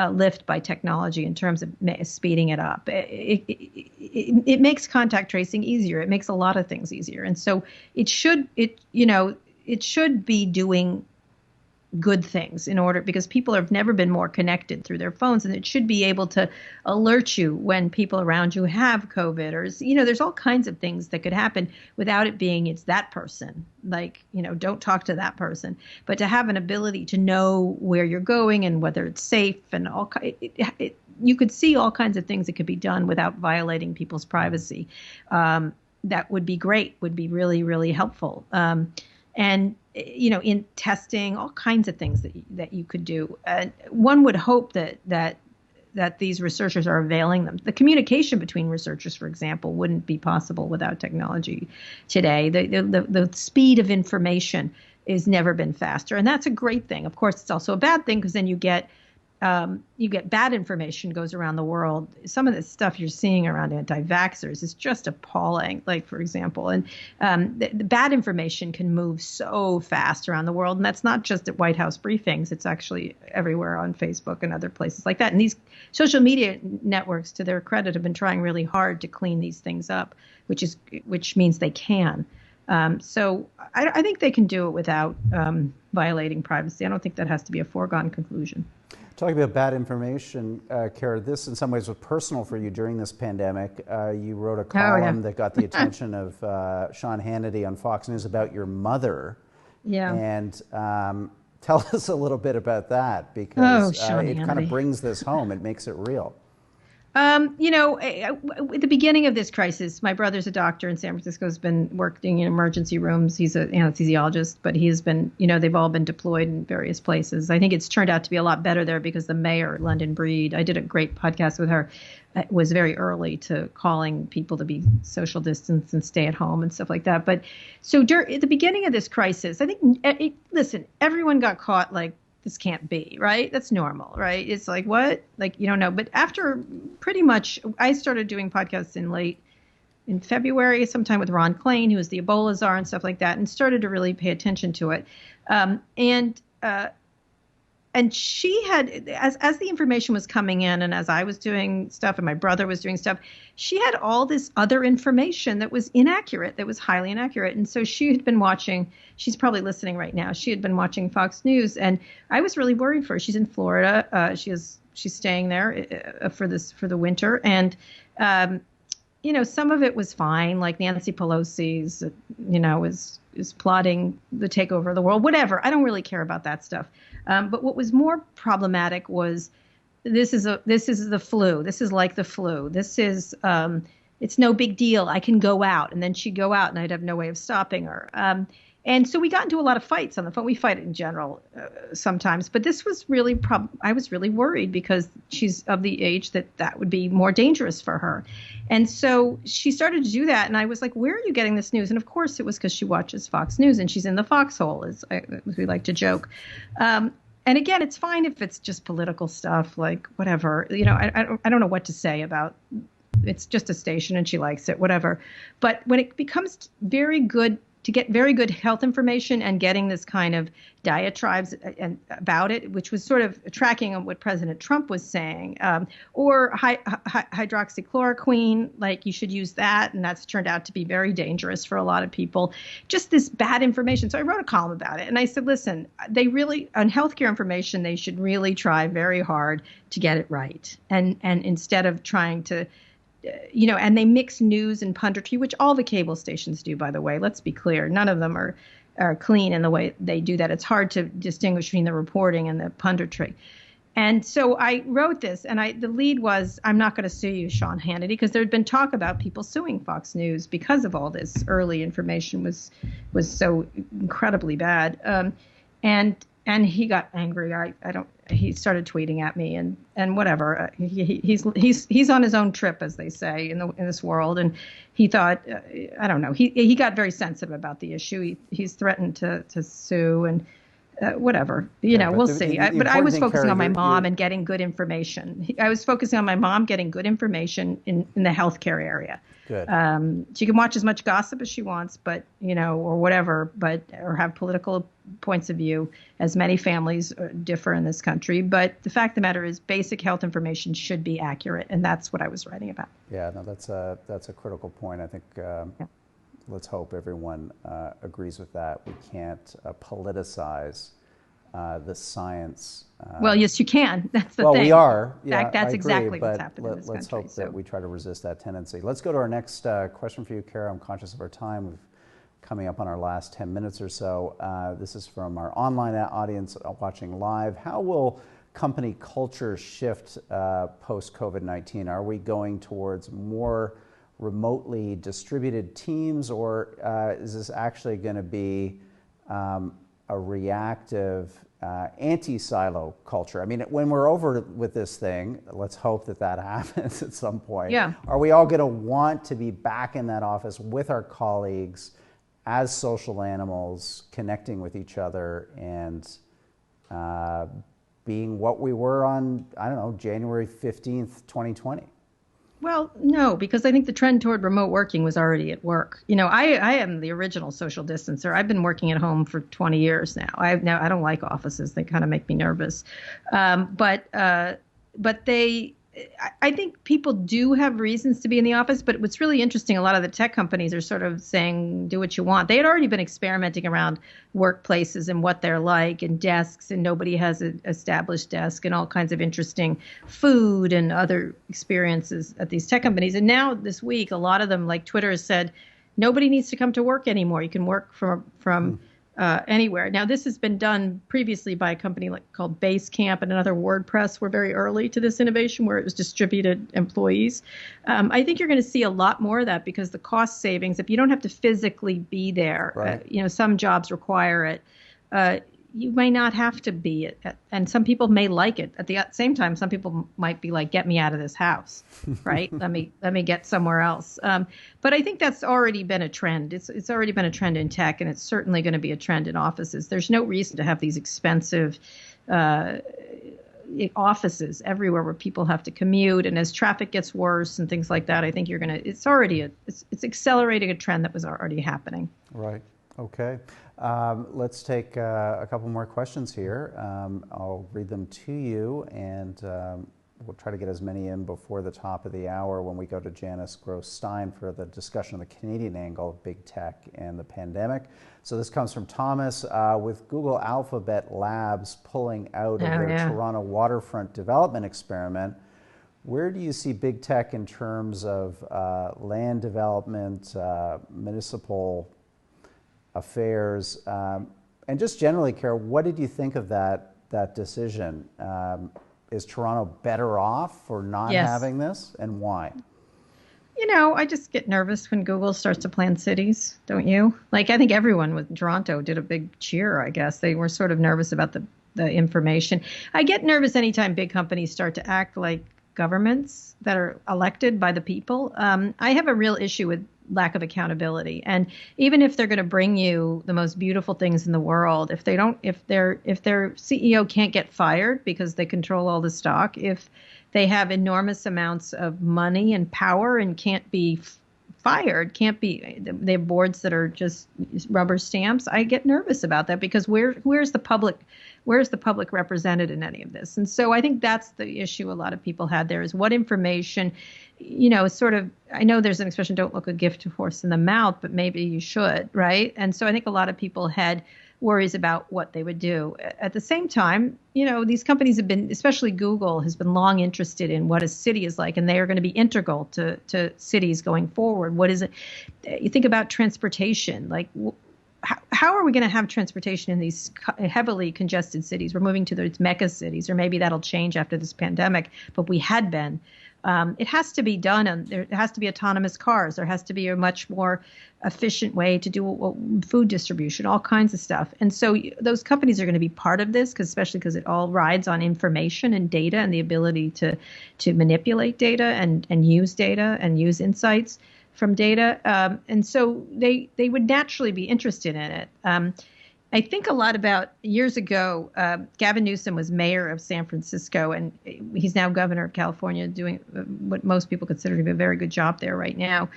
lift by technology in terms of speeding it up. It makes contact tracing easier. It makes a lot of things easier, and so it should be doing good things because people have never been more connected through their phones, and it should be able to alert you when people around you have COVID, or there's all kinds of things that could happen without it being it's that person, don't talk to that person, but to have an ability to know where you're going and whether it's safe, and you could see all kinds of things that could be done without violating people's privacy. That would be great, would be really, really helpful. And in testing, all kinds of things that you could do. One would hope that these researchers are availing them. The communication between researchers, for example, wouldn't be possible without technology today. The speed of information has never been faster, and that's a great thing. Of course, it's also a bad thing because then you get you get bad information goes around the world. Some of the stuff you're seeing around anti-vaxxers is just appalling. Like, for example, and the bad information can move so fast around the world. And that's not just at White House briefings. It's actually everywhere on Facebook and other places like that. And these social media networks, to their credit, have been trying really hard to clean these things up, which means they can. So I think they can do it without violating privacy. I don't think that has to be a foregone conclusion. Talking about bad information, Kara, this in some ways was personal for you during this pandemic. You wrote a column that got the attention of Sean Hannity on Fox News about your mother. Yeah. And tell us a little bit about that, because it kind of brings this home. It makes it real. At the beginning of this crisis, my brother's a doctor in San Francisco, has been working in emergency rooms. He's an anesthesiologist, but he's been, they've all been deployed in various places. I think it's turned out to be a lot better there because the mayor, London Breed, I did a great podcast with her, was very early to calling people to be social distance and stay at home and stuff like that. But so at the beginning of this crisis, I think, listen, everyone got caught like, this can't be, right? That's normal, right? It's like, what? Like, you don't know. But after pretty much, I started doing podcasts in February, sometime with Ron Klain, who was the Ebola czar and stuff like that, and started to really pay attention to it. And she had, as the information was coming in, and as I was doing stuff and my brother was doing stuff, she had all this other information that was inaccurate, that was highly inaccurate. And so she had been watching, she's probably listening right now, she had been watching Fox News, and I was really worried for her. She's in Florida. She's staying there for the winter. And, some of it was fine, like Nancy Pelosi's, is plotting the takeover of the world, whatever. I don't really care about that stuff. But what was more problematic was this is the flu. This is like the flu. This is it's no big deal. I can go out. And then she'd go out and I'd have no way of stopping her. And so we got into a lot of fights on the phone. We fight in general sometimes, but this was really I was really worried because she's of the age that would be more dangerous for her. And so she started to do that. And I was like, where are you getting this news? And of course it was because she watches Fox News and she's in the foxhole, as we like to joke. And again, it's fine if it's just political stuff, like whatever, I don't know what to say about, it's just a station and she likes it, whatever. But when it becomes very good, to get very good health information and getting this kind of diatribes about it, which was sort of tracking on what President Trump was saying, or hydroxychloroquine, like you should use that. And that's turned out to be very dangerous for a lot of people. Just this bad information. So I wrote a column about it. And I said, listen, they really, on healthcare information, they should really try very hard to get it right. And instead of trying to, and they mix news and punditry, which all the cable stations do, by the way. Let's be clear. None of them are clean in the way they do that. It's hard to distinguish between the reporting and the punditry. And so I wrote this, and the lead was, I'm not going to sue you, Sean Hannity, because there had been talk about people suing Fox News because of all this early information was so incredibly bad. And he got angry. He started tweeting at me and whatever. He's on his own trip, as they say in this world. And he thought, I don't know. He got very sensitive about the issue. He's threatened to sue and whatever. We'll see. But I was focusing on my mom and getting good information. I was focusing on my mom getting good information in the healthcare area. Good. She can watch as much gossip as she wants, but or whatever, or have political points of view, as many families differ in this country. But the fact of the matter is, basic health information should be accurate, and that's what I was writing about. Yeah, no, that's a critical point. I think let's hope everyone agrees with that. We can't politicize the science. Well, yes, you can. That's the thing. Well, we are. In fact, that's exactly but what's happening in this let's country. hope that we try to resist that tendency. Let's go to our next question for you, Kara. I'm conscious of our time. We're coming up on our last 10 minutes or so. This is from our online audience watching live. How will company culture shift post-COVID-19? Are we going towards more remotely distributed teams, or is this actually going to be a reactive anti-silo culture? I mean, when we're over with this thing, let's hope that happens at some point. Yeah. Are we all going to want to be back in that office with our colleagues as social animals, connecting with each other and being what we were on, I don't know, January 15th, 2020? Well, no, because I think the trend toward remote working was already at work. I am the original social distancer. I've been working at home for 20 years now. I don't like offices. They kind of make me nervous. But I think people do have reasons to be in the office, but what's really interesting, a lot of the tech companies are sort of saying, do what you want. They had already been experimenting around workplaces and what they're like and desks, and nobody has an established desk and all kinds of interesting food and other experiences at these tech companies. And now this week, a lot of them, like Twitter, has said, nobody needs to come to work anymore. You can work from anywhere. Now, this has been done previously by a company called Basecamp, and another WordPress were very early to this innovation where it was distributed employees. I think you're going to see a lot more of that because the cost savings, if you don't have to physically be there, right. Some jobs require it. You may not have to be it, and some people may like it. At the same time, some people might be like, "Get me out of this house," right? let me get somewhere else. But I think that's already been a trend. It's already been a trend in tech, and it's certainly going to be a trend in offices. There's no reason to have these expensive offices everywhere where people have to commute, and as traffic gets worse and things like that, I think it's accelerating a trend that was already happening. Right. Okay. Let's take a couple more questions here. I'll read them to you, and we'll try to get as many in before the top of the hour when we go to Janice Gross-Stein for the discussion of the Canadian angle of big tech and the pandemic. So this comes from Thomas. With Google Alphabet Labs pulling out of their Toronto waterfront development experiment, where do you see big tech in terms of land development, municipal affairs, and just generally, Kara, what did you think of that decision? Is Toronto better off for not having this, and why? I just get nervous when Google starts to plan cities, don't you? Like, I think everyone with Toronto did a big cheer, I guess. They were sort of nervous about the information. I get nervous anytime big companies start to act like governments that are elected by the people. I have a real issue with lack of accountability. And even if they're going to bring you the most beautiful things in the world, if their CEO can't get fired because they control all the stock, if they have enormous amounts of money and power and can't be fired, they have boards that are just rubber stamps, I get nervous about that because where's the public represented in any of this? And so I think that's the issue a lot of people had there, is what information, sort of, I know there's an expression, don't look a gift horse in the mouth, but maybe you should, right? And so I think a lot of people had worries about what they would do. At the same time, these companies have been, especially Google, has been long interested in what a city is like, and they are going to be integral to cities going forward. What is it? You think about transportation, like how are we going to have transportation in these heavily congested cities? We're moving to those mecca cities, or maybe that'll change after this pandemic, but we had been. It has to be done, and there has to be autonomous cars. There has to be a much more efficient way to do food distribution, all kinds of stuff. And so those companies are going to be part of this, especially because it all rides on information and data and the ability to manipulate data and use data and use insights from data. And so they would naturally be interested in it. I think a lot about years ago, Gavin Newsom was mayor of San Francisco, and he's now governor of California, doing what most people consider to be a very good job there right now.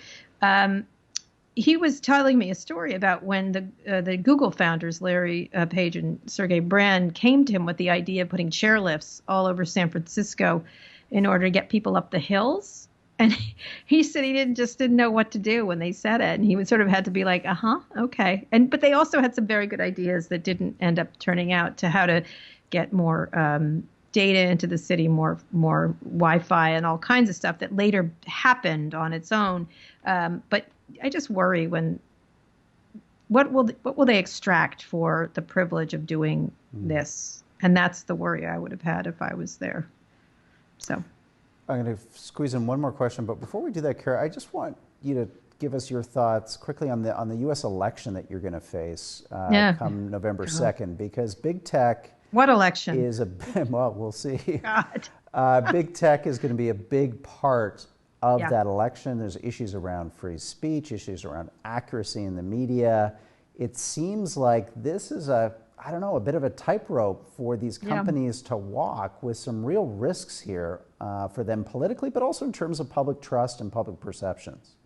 He was telling me a story about when the Google founders, Larry Page and Sergey Brin, came to him with the idea of putting chairlifts all over San Francisco in order to get people up the hills. And he said he didn't know what to do when they said it. And he would sort of had to be like, okay. But they also had some very good ideas that didn't end up turning out, to how to get more data into the city, more Wi-Fi and all kinds of stuff that later happened on its own. But I just worry what will they extract for the privilege of doing this? And that's the worry I would have had if I was there. So I'm going to squeeze in one more question, but before we do that, Kara, I just want you to give us your thoughts quickly on the U.S. election that you're going to face come November 2nd, because big tech. What election? Well, we'll see. God. Big tech is going to be a big part of that election. There's issues around free speech, issues around accuracy in the media. It seems like this is a I don't know, a bit of a tightrope for these companies to walk, with some real risks here for them politically, but also in terms of public trust and public perceptions.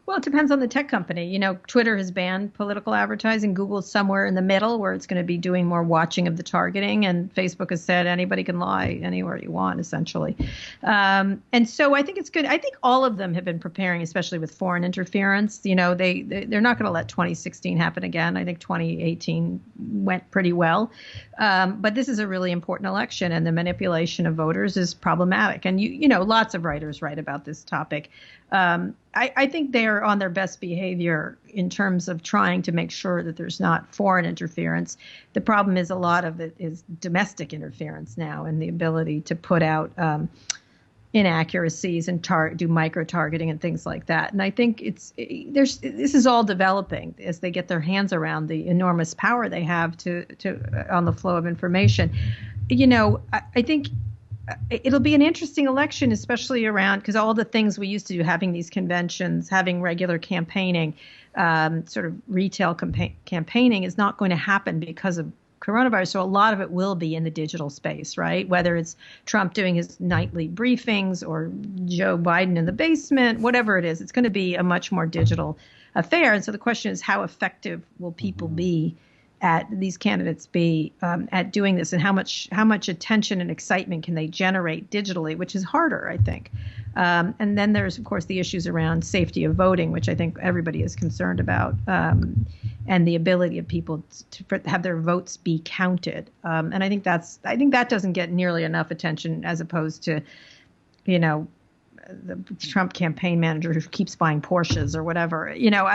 Well, it depends on the tech company. You know, Twitter has banned political advertising. Google's somewhere in the middle where it's going to be doing more watching of the targeting. And Facebook has said anybody can lie anywhere you want, essentially. And so I think it's good. I think all of them have been preparing, especially with foreign interference. You know, they're not going to let 2016 happen again. I think 2018 went pretty well. But this is a really important election, and the manipulation of voters is problematic. And, you know, lots of writers write about this topic. I think they are on their best behavior in terms of trying to make sure that there's not foreign interference. The problem is a lot of it is domestic interference now, and the ability to put out inaccuracies and do micro-targeting and things like that. And I think this is all developing as they get their hands around the enormous power they have to on the flow of information. You know, I think it'll be an interesting election, especially around, because all the things we used to do, having these conventions, having regular campaigning, sort of retail campaigning, is not going to happen because of coronavirus. So a lot of it will be in the digital space, right? Whether it's Trump doing his nightly briefings or Joe Biden in the basement, whatever it is, it's going to be a much more digital affair. And so the question is, how effective will people be at these candidates at doing this, and how much attention and excitement can they generate digitally, which is harder, I think. And then there's, of course, the issues around safety of voting, which I think everybody is concerned about, and the ability of people to have their votes be counted. And I think that doesn't get nearly enough attention, as opposed to, you know, the Trump campaign manager who keeps buying Porsches or whatever. You know,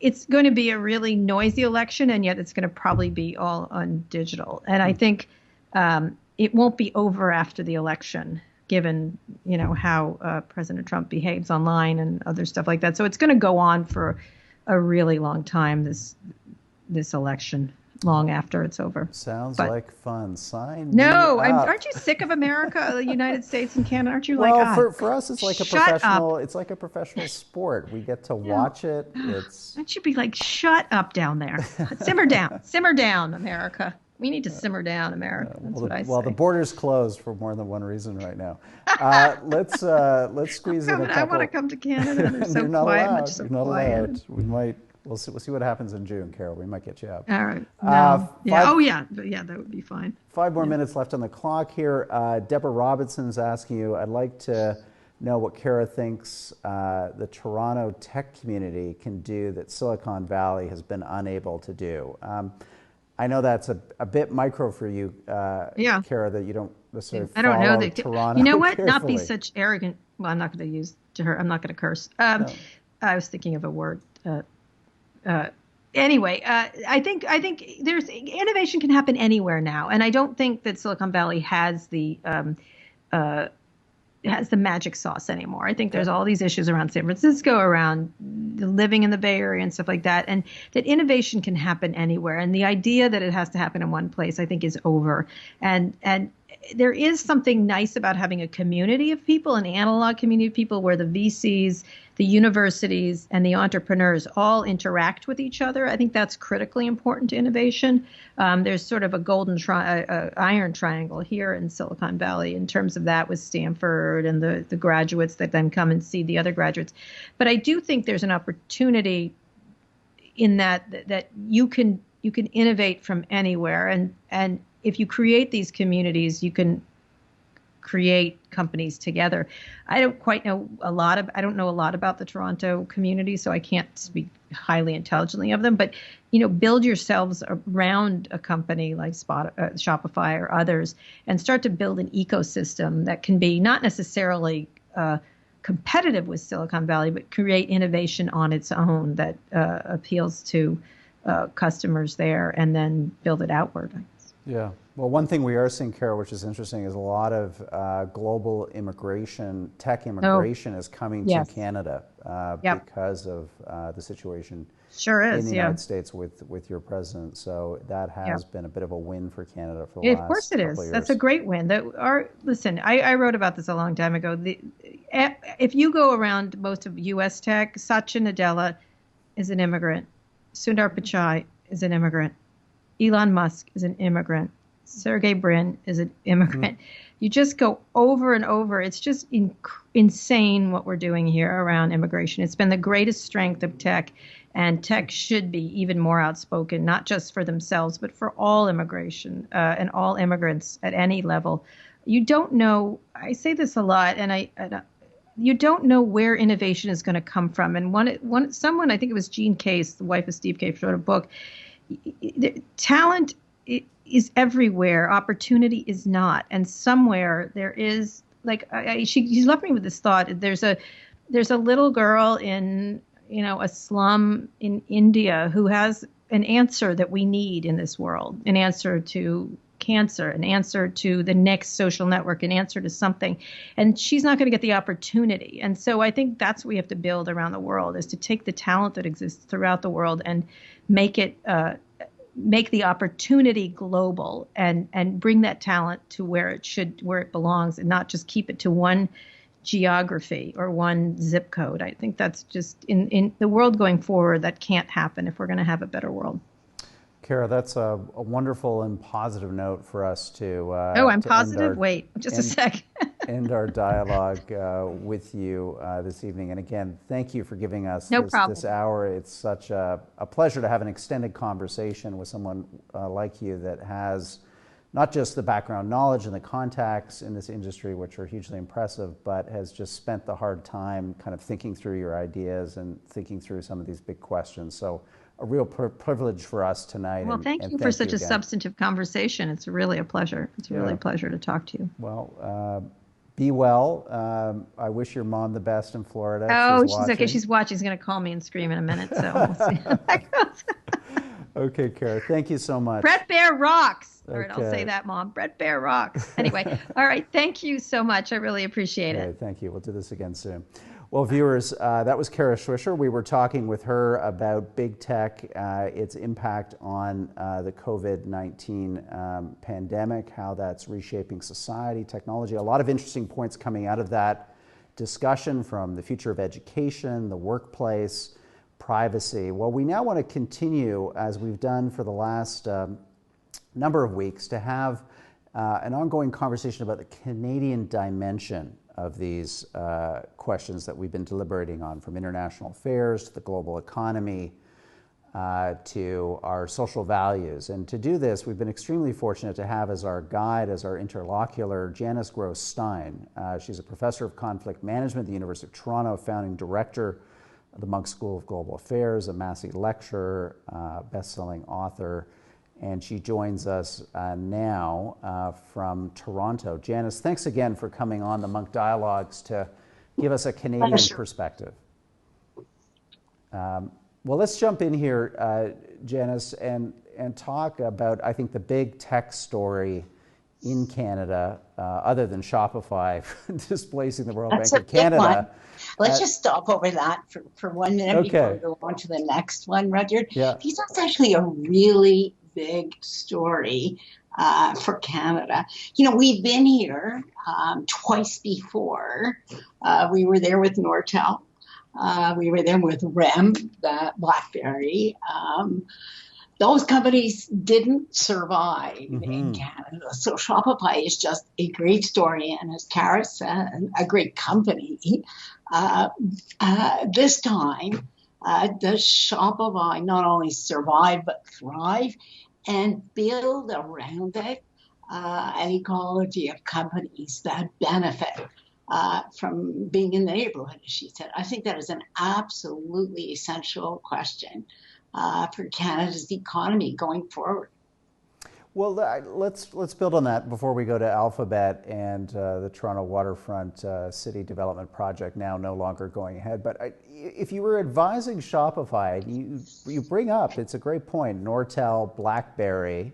it's going to be a really noisy election, and yet it's going to probably be all on digital. And I think it won't be over after the election, given, you know, how President Trump behaves online and other stuff like that. So it's going to go on for a really long time, this election, long after it's over. Sounds like fun. Sign No, me up. aren't you sick of America, the United States and Canada? Aren't you well, like, for us, it's like a professional. It's like a professional sport. We get to watch it. Don't you be like, shut up down there. Simmer down, America. We need to simmer down, America. That's what I say. Well, the border's closed for more than one reason right now. Let's squeeze in a couple. I want to come to Canada. They're so quiet. Much so quiet. We might. We'll see what happens in June, Carol. We might get you up. All right. No. Yeah, that would be fine. 5 more minutes left on the clock here. Deborah Robinson's asking you, I'd like to know what Kara thinks the Toronto tech community can do that Silicon Valley has been unable to do. I know that's a bit micro for you, Kara, that you don't necessarily follow Toronto. You know what? Carefully. Not be such arrogant. Well, I'm not going to use to her. I'm not going to curse. No. I was thinking of a word. Anyway, I think there's innovation can happen anywhere now, and I don't think that Silicon Valley has the magic sauce anymore. I think there's all these issues around San Francisco, around living in the Bay Area and stuff like that, and that innovation can happen anywhere. And the idea that it has to happen in one place, I think, is over. And there is something nice about having a community of people, an analog community of people, where the VCs, the universities, and the entrepreneurs all interact with each other. I think that's critically important to innovation. There's sort of a golden iron triangle here in Silicon Valley in terms of that, with Stanford and the graduates that then come and see the other graduates. But I do think there's an opportunity in that you can innovate from anywhere, and if you create these communities, you can create companies together. I don't know a lot about the Toronto community, so I can't speak highly intelligently of them. But build yourselves around a company like Shopify or others, and start to build an ecosystem that can be not necessarily competitive with Silicon Valley, but create innovation on its own that appeals to customers there, and then build it outward. Yeah. Well, one thing we are seeing, Kara, which is interesting, is a lot of global immigration, tech immigration is coming to Canada because of the situation in the United States with your president. So that has been a bit of a win for Canada for the last couple of years. Of course it is. That's a great win. Listen, I wrote about this a long time ago. If you go around most of U.S. tech, Satya Nadella is an immigrant. Sundar Pichai is an immigrant. Elon Musk is an immigrant. Sergey Brin is an immigrant. You just go over and over. It's just insane what we're doing here around immigration. It's been the greatest strength of tech, and tech should be even more outspoken, not just for themselves, but for all immigration and all immigrants at any level. You don't know, I say this a lot, you don't know where innovation is going to come from. And someone, I think it was Jean Case, the wife of Steve Case, wrote a book. Talent is everywhere. Opportunity is not. And somewhere there is, like, she left me with this thought. There's a little girl in, a slum in India who has an answer that we need in this world, an answer to cancer, an answer to the next social network, an answer to something. And she's not going to get the opportunity. And so I think that's what we have to build around the world, is to take the talent that exists throughout the world and make the opportunity global and bring that talent to where it belongs, and not just keep it to one geography or one zip code. I think that's just in the world going forward, that can't happen if we're going to have a better world. Kara, that's a wonderful and positive note for us to I'm positive? Wait, just a sec. End our dialogue with you this evening. And again, thank you for giving us this hour. It's such a pleasure to have an extended conversation with someone like you that has not just the background knowledge and the contacts in this industry, which are hugely impressive, but has just spent the hard time kind of thinking through your ideas and thinking through some of these big questions. So a real privilege for us tonight. Well, thank you for such a substantive conversation. It's really a pleasure. It's really a pleasure to talk to you. Well, be well. I wish your mom the best in Florida. Oh, she's okay. She's watching. She's going to call me and scream in a minute. So we'll see how that goes. Okay, Kara, thank you so much. Bret Baier rocks. All right, I'll say that, Mom. Bret Baier rocks. Anyway, all right, thank you so much. I really appreciate it. Thank you. We'll do this again soon. Well, viewers, that was Kara Swisher. We were talking with her about big tech, its impact on the COVID-19 pandemic, how that's reshaping society, technology. A lot of interesting points coming out of that discussion, from the future of education, the workplace, privacy. Well, we now want to continue, as we've done for the last number of weeks, to have an ongoing conversation about the Canadian dimension of these questions that we've been deliberating on, from international affairs to the global economy to our social values. And to do this, we've been extremely fortunate to have as our guide, as our interlocutor, Janice Gross-Stein. She's a professor of conflict management at the University of Toronto, founding director of the Munk School of Global Affairs, a Massey lecturer, best-selling author, and she joins us now from Toronto. Janice, thanks again for coming on the Munk Dialogues to give us a Canadian perspective. Well, let's jump in here, Janice, and talk about, I think, the big tech story in Canada, other than Shopify displacing the Royal Bank of Canada. Let's just stop over that for 1 minute before we go on to the next one, Rudyard. Yeah. Because that's actually a really big story for Canada. We've been here twice before. We were there with Nortel. We were there with REM, the BlackBerry. Those companies didn't survive in Canada. So Shopify is just a great story, and as Kara said, a great company. This time, does Shopify not only survive but thrive and build around it an ecology of companies that benefit from being in the neighborhood, as she said? I think that is an absolutely essential question for Canada's economy going forward. Well, let's build on that before we go to Alphabet and the Toronto Waterfront City Development Project, now no longer going ahead. But if you were advising Shopify, you bring up, it's a great point, Nortel, BlackBerry.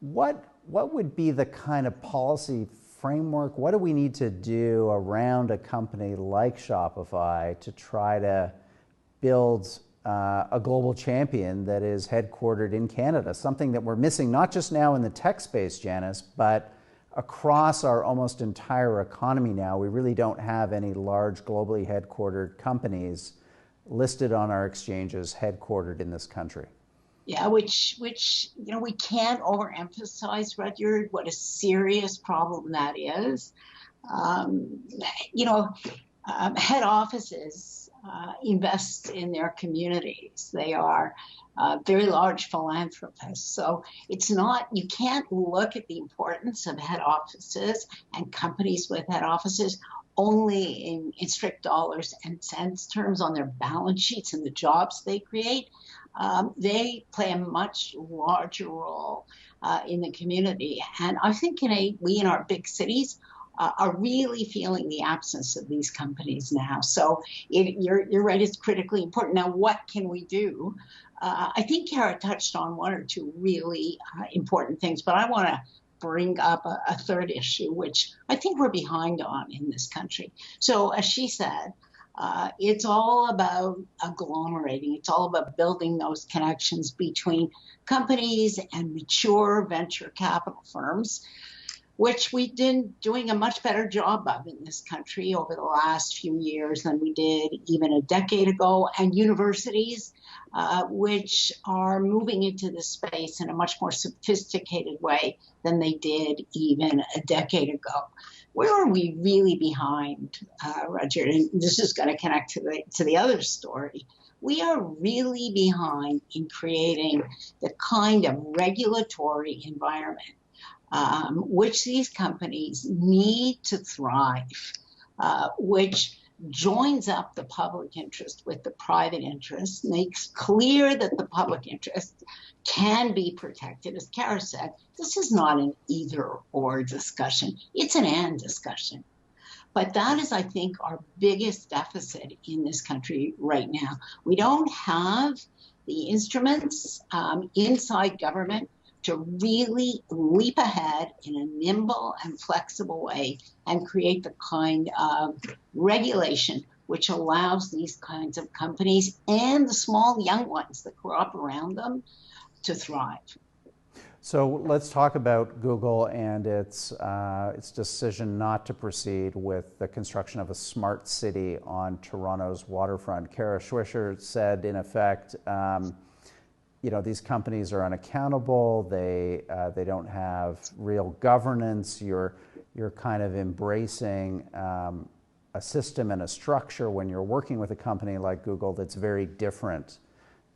What would be the kind of policy framework? What do we need to do around a company like Shopify to try to build a global champion that is headquartered in Canada, something that we're missing not just now in the tech space, Janice, but across our almost entire economy now? We really don't have any large globally headquartered companies listed on our exchanges headquartered in this country. Yeah, which we can't overemphasize, Rudyard, what a serious problem that is. Um, you know, Head offices invest in their communities. They are very large philanthropists. So it's not, you can't look at the importance of head offices and companies with head offices only in strict dollars and cents terms on their balance sheets and the jobs they create. They play a much larger role in the community. And I think we in our big cities are really feeling the absence of these companies now. So you're right, it's critically important. Now, what can we do? I think Kara touched on one or two really important things, but I want to bring up a third issue, which I think we're behind on in this country. So as she said, it's all about agglomerating. It's all about building those connections between companies and mature venture capital firms, which we've been doing a much better job of in this country over the last few years than we did even a decade ago, and universities, which are moving into this space in a much more sophisticated way than they did even a decade ago. Where are we really behind, Roger? And this is going to connect to the other story. We are really behind in creating the kind of regulatory environment which these companies need to thrive, which joins up the public interest with the private interest, makes clear that the public interest can be protected. As Kara said, this is not an either or discussion, it's an and discussion. But that is, I think, our biggest deficit in this country right now. We don't have the instruments inside government to really leap ahead in a nimble and flexible way and create the kind of regulation which allows these kinds of companies and the small young ones that grow up around them to thrive. So let's talk about Google and its decision not to proceed with the construction of a smart city on Toronto's waterfront. Kara Swisher said, in effect, these companies are unaccountable. They don't have real governance. You're kind of embracing a system and a structure when you're working with a company like Google that's very different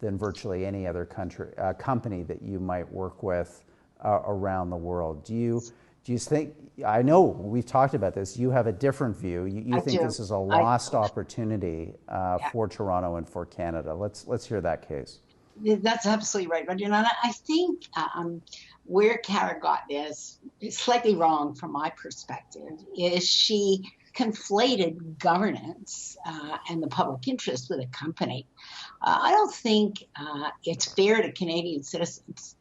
than virtually any other company that you might work with around the world. Do you think? I know we've talked about this. You have a different view. You think this is a lost opportunity for Toronto and for Canada. Let's hear that case. That's absolutely right, Roger. And I think where Kara got this is slightly wrong from my perspective, is she conflated governance and the public interest with a company. I don't think it's fair to Canadian citizens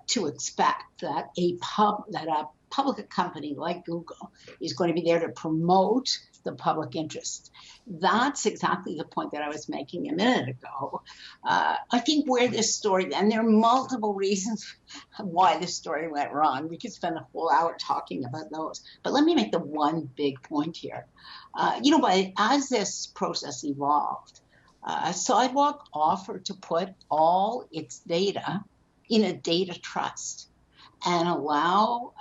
to expect that a public company like Google is going to be there to promote the public interest. That's exactly the point that I was making a minute ago. I think where this story, and there are multiple reasons why this story went wrong. We could spend a whole hour talking about those. But let me make the one big point here. But as this process evolved, Sidewalk offered to put all its data in a data trust and allow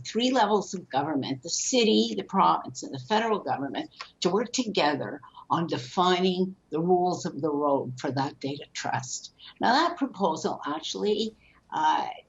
three levels of government, the city, the province, and the federal government, to work together on defining the rules of the road for that data trust. Now, that proposal actually,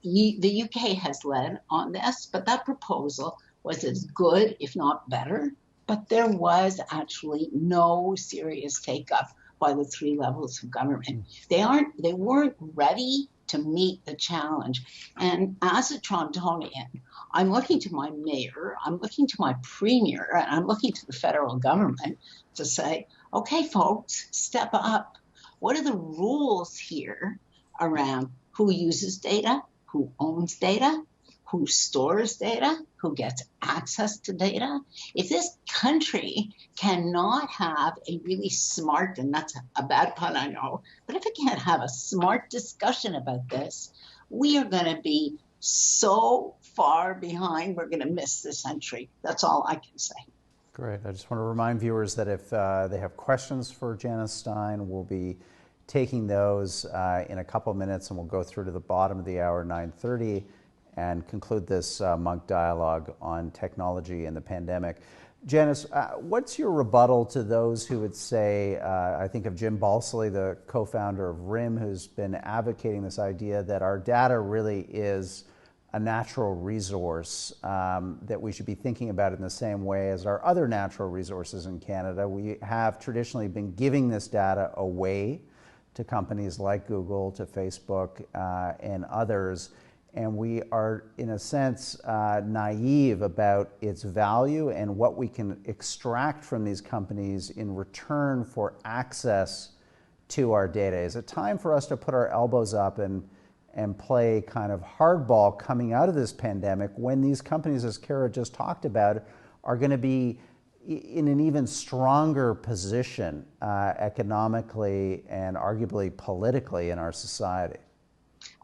the UK has led on this, but that proposal was as good, if not better, but there was actually no serious take-up by the three levels of government. They weren't ready to meet the challenge. And as a Torontonian, I'm looking to my mayor, I'm looking to my premier, and I'm looking to the federal government to say, okay, folks, step up. What are the rules here around who uses data, who owns data, who stores data, who gets access to data? If this country cannot have a really smart, and that's a bad pun, I know, but if it can't have a smart discussion about this, we are going to be so far behind, we're going to miss the century. That's all I can say. Great. I just want to remind viewers that if they have questions for Janice Stein, we'll be taking those in a couple minutes, and we'll go through to the bottom of the hour, 9:30, and conclude this Munk Dialogue on technology and the pandemic. Janice, what's your rebuttal to those who would say, I think of Jim Balsillie, the co-founder of RIM, who's been advocating this idea that our data really is a natural resource, that we should be thinking about it in the same way as our other natural resources in Canada. We have traditionally been giving this data away to companies like Google, to Facebook, and others. And we are, in a sense, naive about its value and what we can extract from these companies in return for access to our data. Is it time for us to put our elbows up and play kind of hardball coming out of this pandemic when these companies, as Kara just talked about, are going to be in an even stronger position economically and arguably politically in our society?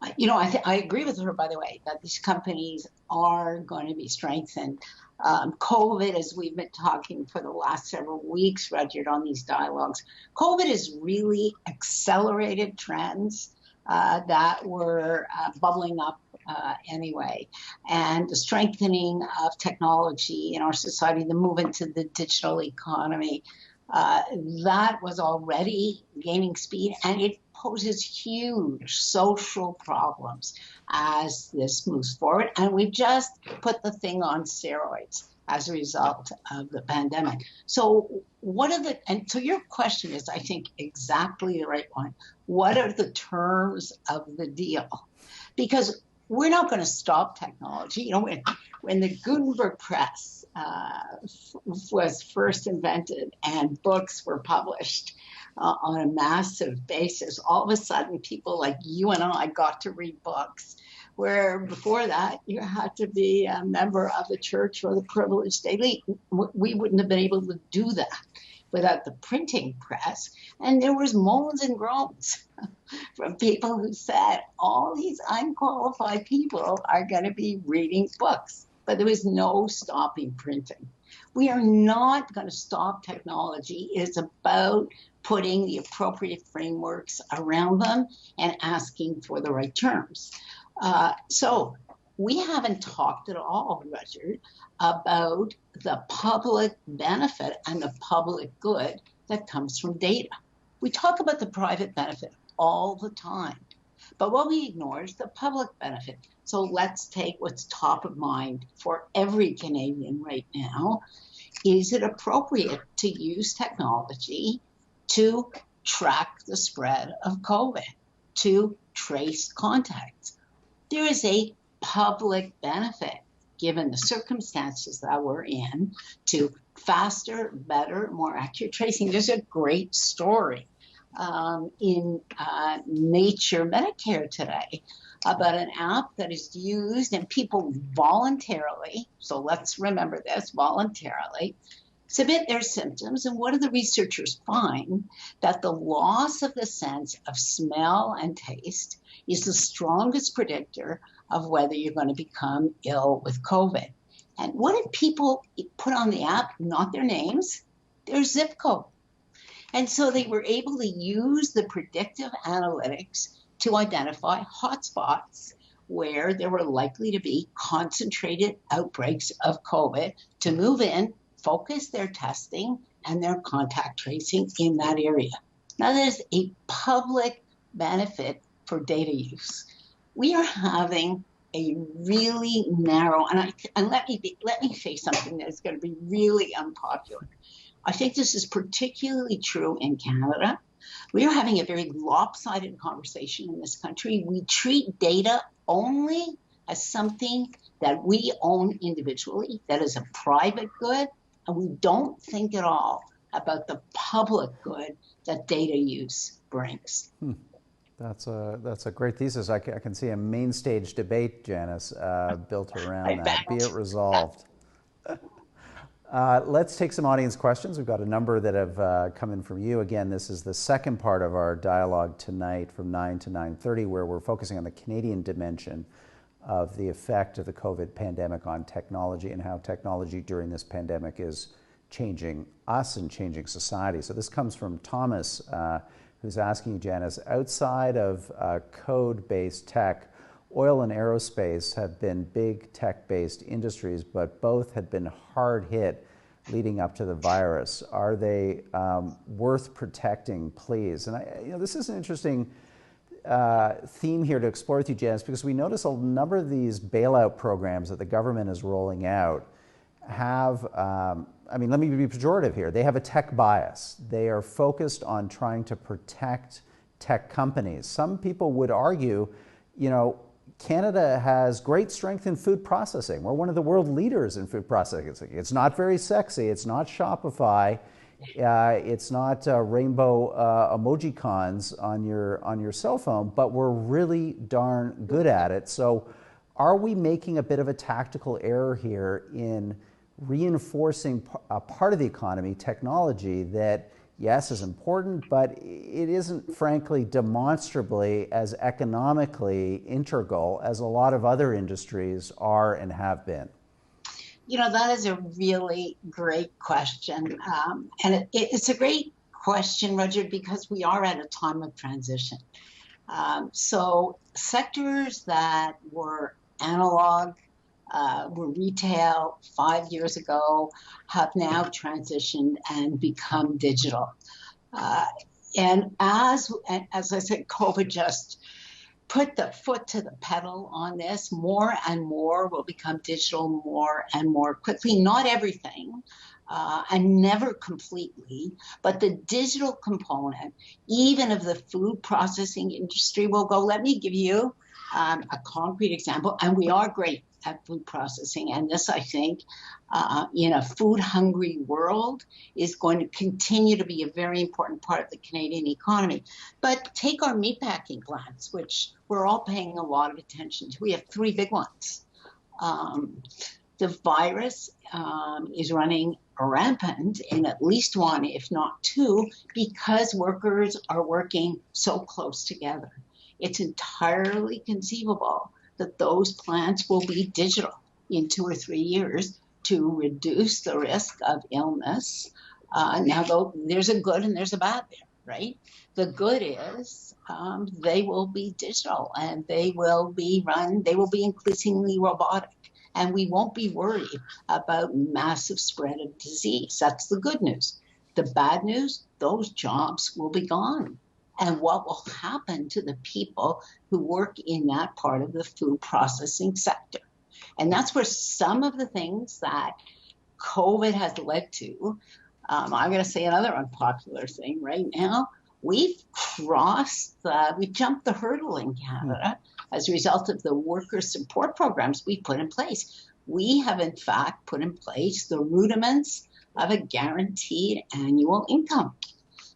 I agree with her, by the way, that these companies are going to be strengthened. COVID, as we've been talking for the last several weeks, Rudyard, on these dialogues, COVID has really accelerated trends that were bubbling up anyway. And the strengthening of technology in our society, the move into the digital economy, that was already gaining speed, and it poses huge social problems as this moves forward. And we've just put the thing on steroids as a result of the pandemic. So so your question is, I think, exactly the right one. What are the terms of the deal? Because we're not going to stop technology. When the Gutenberg press was first invented and books were published on a massive basis, all of a sudden people like you and I got to read books, where before that you had to be a member of the church or the privileged elite. We wouldn't have been able to do that without the printing press. And there was moans and groans from people who said all these unqualified people are going to be reading books. But there was no stopping printing. We are not going to stop technology. It's about putting the appropriate frameworks around them and asking for the right terms. So we haven't talked at all, Richard, about the public benefit and the public good that comes from data. We talk about the private benefit all the time, but what we ignore is the public benefit. So let's take what's top of mind for every Canadian right now. Is it appropriate to use technology to track the spread of COVID, to trace contacts? There is a public benefit, given the circumstances that we're in, to faster, better, more accurate tracing. There's a great story in Nature Medicare today about an app that is used and people voluntarily, so let's remember this, voluntarily, submit their symptoms. And what do the researchers find? That the loss of the sense of smell and taste is the strongest predictor of whether you're going to become ill with COVID. And what did people put on the app? Not their names, their zip code. And so they were able to use the predictive analytics to identify hotspots where there were likely to be concentrated outbreaks of COVID, to move in, focus their testing and their contact tracing in that area. Now, there's a public benefit for data use. We are having a really narrow, and let me say something that is going to be really unpopular. I think this is particularly true in Canada. We are having a very lopsided conversation in this country. We treat data only as something that we own individually, that is a private good, and we don't think at all about the public good that data use brings. That's a great thesis. I can see a main stage debate, Janice, built around that. Be it resolved. Let's take some audience questions. We've got a number that have come in from you. Again, this is the second part of our dialogue tonight from 9 to 9:30, where we're focusing on the Canadian dimension of the effect of the COVID pandemic on technology and how technology during this pandemic is changing us and changing society. So this comes from Thomas, who's asking you, Janice, outside of code-based tech, oil and aerospace have been big tech-based industries, but both had been hard hit leading up to the virus. Are they worth protecting, please? And this is an interesting theme here to explore with you, Janice, because we notice a number of these bailout programs that the government is rolling out have, let me be pejorative here, they have a tech bias. They are focused on trying to protect tech companies. Some people would argue, Canada has great strength in food processing. We're one of the world leaders in food processing. It's not very sexy. It's not Shopify. It's not rainbow emoji cons on your cell phone, but we're really darn good at it. So are we making a bit of a tactical error here in reinforcing a part of the economy, technology, that yes, is important, but it isn't, frankly, demonstrably as economically integral as a lot of other industries are and have been? That is a really great question. And it's a great question, Roger, because we are at a time of transition. So sectors that were analog, were retail 5 years ago, have now transitioned and become digital. And as I said, COVID just put the foot to the pedal on this. More and more will become digital more and more quickly. Not everything, and never completely, but the digital component, even of the food processing industry, will go. Let me give you a concrete example, and we are great at food processing, and this, I think, in a food-hungry world, is going to continue to be a very important part of the Canadian economy. But take our meatpacking plants, which we're all paying a lot of attention to. We have three big ones. The virus is running rampant in at least one, if not two, because workers are working so close together. It's entirely conceivable that those plants will be digital in 2 or 3 years to reduce the risk of illness. Now, though, there's a good and there's a bad there, right? The good is they will be digital and they will be increasingly robotic, and we won't be worried about massive spread of disease. That's the good news. The bad news, those jobs will be gone. And what will happen to the people who work in that part of the food processing sector? And that's where some of the things that COVID has led to, I'm going to say another unpopular thing right now, we've jumped the hurdle in Canada as a result of the worker support programs we put in place. We have, in fact, put in place the rudiments of a guaranteed annual income.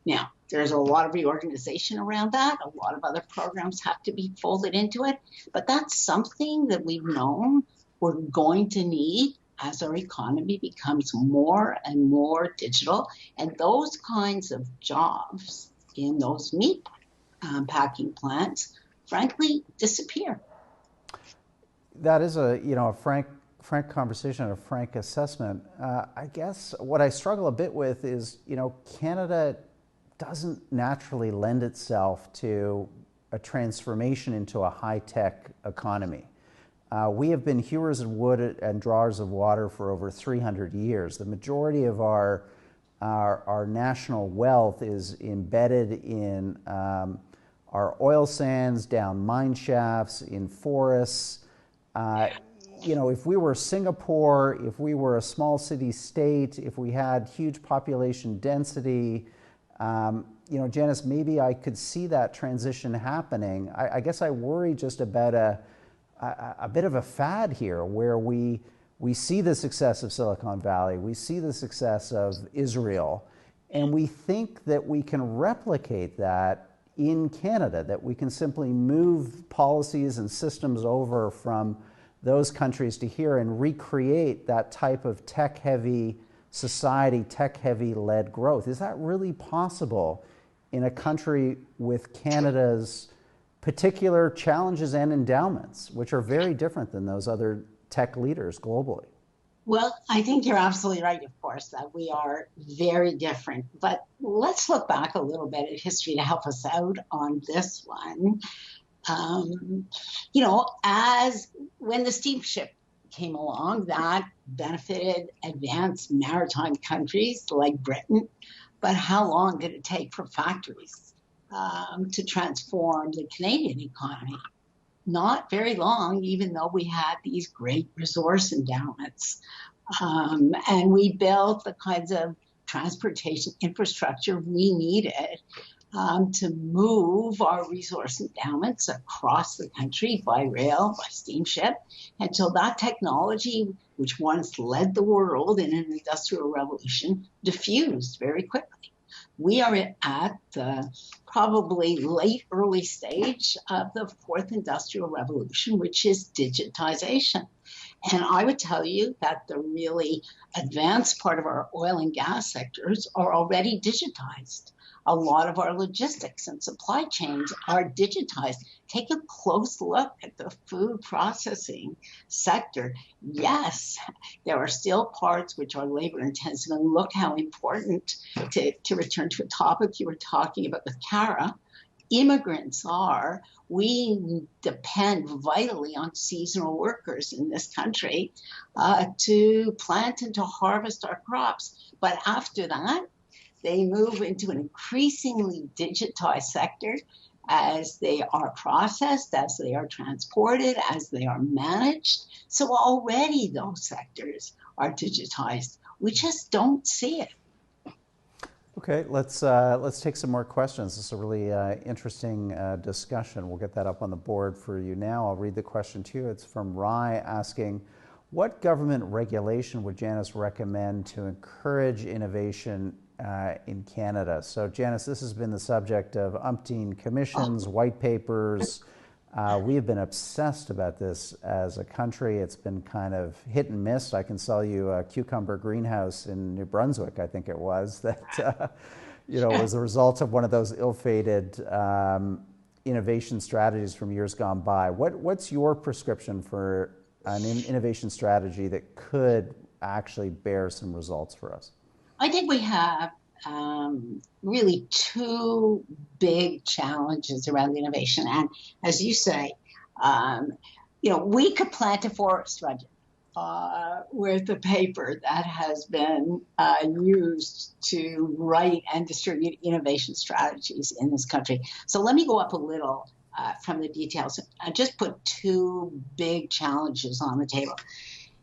Now, there's a lot of reorganization around that. A lot of other programs have to be folded into it. But that's something that we've known we're going to need as our economy becomes more and more digital. And those kinds of jobs in those meat packing plants, frankly, disappear. That is a frank conversation, a frank assessment. I guess what I struggle a bit with is, Canada doesn't naturally lend itself to a transformation into a high-tech economy. We have been hewers of wood and drawers of water for over 300 years. The majority of our national wealth is embedded in our oil sands, down mine shafts, in forests. If we were Singapore, if we were a small city state, if we had huge population density, Janice, maybe I could see that transition happening. I guess I worry just about a bit of a fad here where we see the success of Silicon Valley, we see the success of Israel, and we think that we can replicate that in Canada, that we can simply move policies and systems over from those countries to here and recreate that type of tech-heavy society, tech-heavy led growth. Is that really possible in a country with Canada's particular challenges and endowments, which are very different than those other tech leaders globally? Well, I think you're absolutely right, of course, that we are very different. But let's look back a little bit at history to help us out on this one. Um, as when the steamship came along, that benefited advanced maritime countries like Britain. But how long did it take for factories to transform the Canadian economy? Not very long, even though we had these great resource endowments. And we built the kinds of transportation infrastructure we needed to move our resource endowments across the country by rail, by steamship. And so that technology, which once led the world in an industrial revolution, diffused very quickly. We are at the probably late early stage of the fourth industrial revolution, which is digitization. And I would tell you that the really advanced part of our oil and gas sectors are already digitized. A lot of our logistics and supply chains are digitized. Take a close look at the food processing sector. Yes, there are still parts which are labor intensive, and look how important, to return to a topic you were talking about with Kara, immigrants are. We depend vitally on seasonal workers in this country to plant and to harvest our crops. But after that, they move into an increasingly digitized sector as they are processed, as they are transported, as they are managed. So already those sectors are digitized. We just don't see it. Okay, let's take some more questions. This is a really interesting discussion. We'll get that up on the board for you now. I'll read the question to you. It's from Rye asking, what government regulation would Janice recommend to encourage innovation in Canada? So Janice, this has been the subject of umpteen commissions, white papers. We have been obsessed about this as a country. It's been kind of hit and miss. I can sell you a cucumber greenhouse in New Brunswick, I think it was, that was the result of one of those ill-fated innovation strategies from years gone by. What's your prescription for an innovation strategy that could actually bear some results for us? I think we have really two big challenges around innovation. And as you say, we could plant a forest, Roger, with the paper that has been used to write and distribute innovation strategies in this country. So let me go up a little from the details. I just put two big challenges on the table.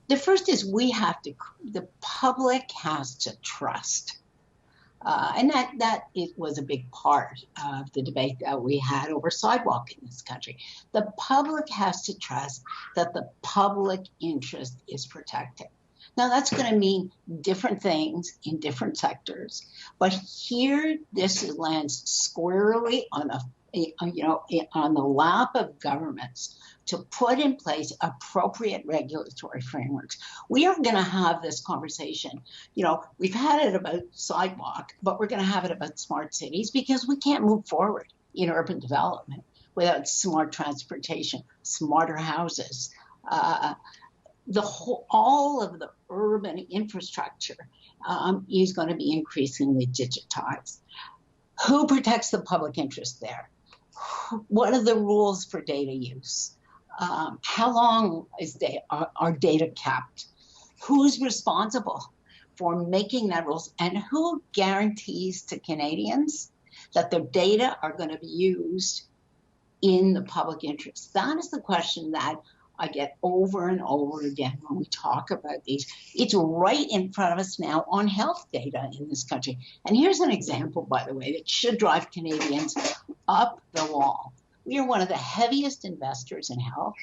The first is the public has to trust. And that was a big part of the debate that we had over Sidewalk in this country. The public has to trust that the public interest is protected. Now, that's going to mean different things in different sectors. But here, this lands squarely on the lap of governments to put in place appropriate regulatory frameworks. We are going to have this conversation. We've had it about Sidewalk, but we're going to have it about smart cities because we can't move forward in urban development without smart transportation, smarter houses. All of the urban infrastructure is going to be increasingly digitized. Who protects the public interest there? What are the rules for data use? How long are data kept? Who's responsible for making that rules? And who guarantees to Canadians that their data are going to be used in the public interest? That is the question that I get over and over again when we talk about these. It's right in front of us now on health data in this country. And here's an example, by the way, that should drive Canadians up the wall. We are one of the heaviest investors in health.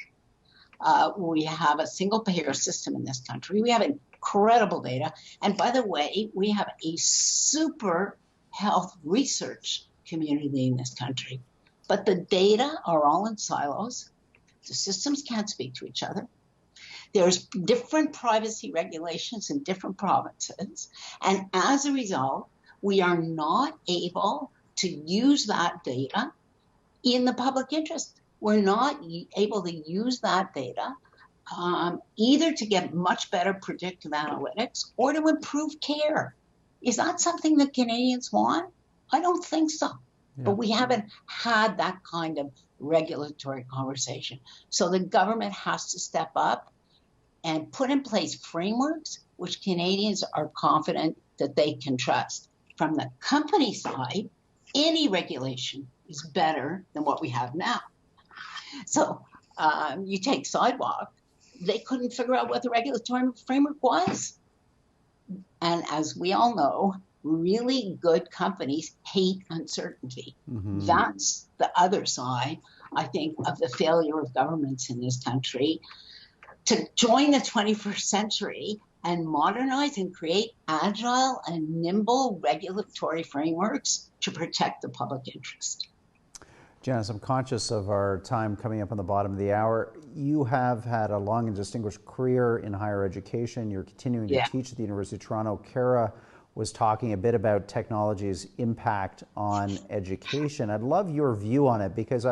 We have a single payer system in this country. We have incredible data. And by the way, we have a super health research community in this country. But the data are all in silos. The systems can't speak to each other. There's different privacy regulations in different provinces. And as a result, we are not able to use that data in the public interest. We're not able to use that data either to get much better predictive analytics or to improve care. Is that something that Canadians want? I don't think so. Yeah. But we haven't had that kind of regulatory conversation. So the government has to step up and put in place frameworks which Canadians are confident that they can trust. From the company side, any regulation is better than what we have now. So you take Sidewalk, they couldn't figure out what the regulatory framework was. And as we all know, really good companies hate uncertainty. Mm-hmm. That's the other side, I think, of the failure of governments in this country to join the 21st century and modernize and create agile and nimble regulatory frameworks to protect the public interest. Janice, I'm conscious of our time coming up on the bottom of the hour. You have had a long and distinguished career in higher education. You're continuing to teach at the University of Toronto. Kara was talking a bit about technology's impact on education. I'd love your view on it, because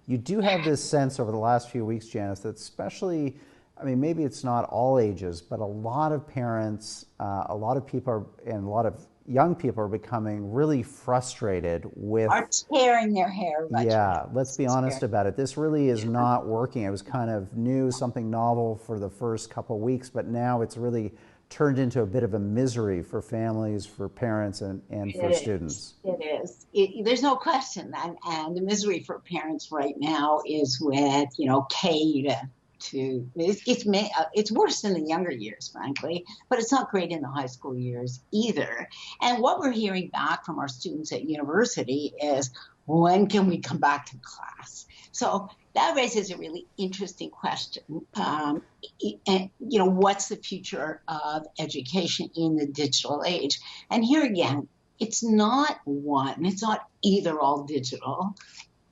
you do have this sense over the last few weeks, Janice, that especially, I mean, maybe it's not all ages, but a lot of parents, a lot of people, and a lot of young people are becoming really frustrated with... Are tearing their hair. Yeah, let's be honest about it. This really is not working. It was kind of new, something novel for the first couple of weeks, but now it's really turned into a bit of a misery for families, for parents, and for students. It is. There's no question. And the misery for parents right now is with, K to it's worse in the younger years, frankly, but it's not great in the high school years either. And what we're hearing back from our students at university is, when can we come back to class? So that raises a really interesting question. What's the future of education in the digital age? And here again, it's not either all digital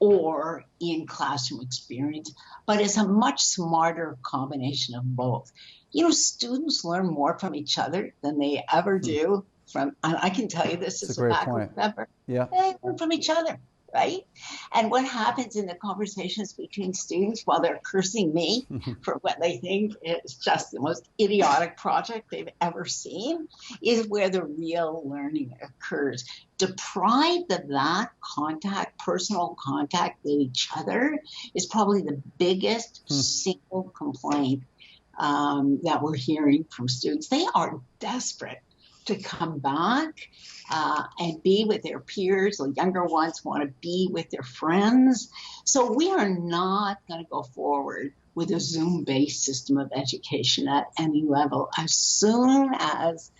or in classroom experience, but it's a much smarter combination of both. Students learn more from each other than they ever do and I can tell you this as a faculty member. Yeah. They learn from each other, right? And what happens in the conversations between students while they're cursing me for what they think is just the most idiotic project they've ever seen is where the real learning occurs. Deprived of that personal contact with each other, is probably the biggest single complaint that we're hearing from students. They are desperate to come back and be with their peers. The younger ones want to be with their friends. So we are not going to go forward with a Zoom-based system of education at any level. As soon as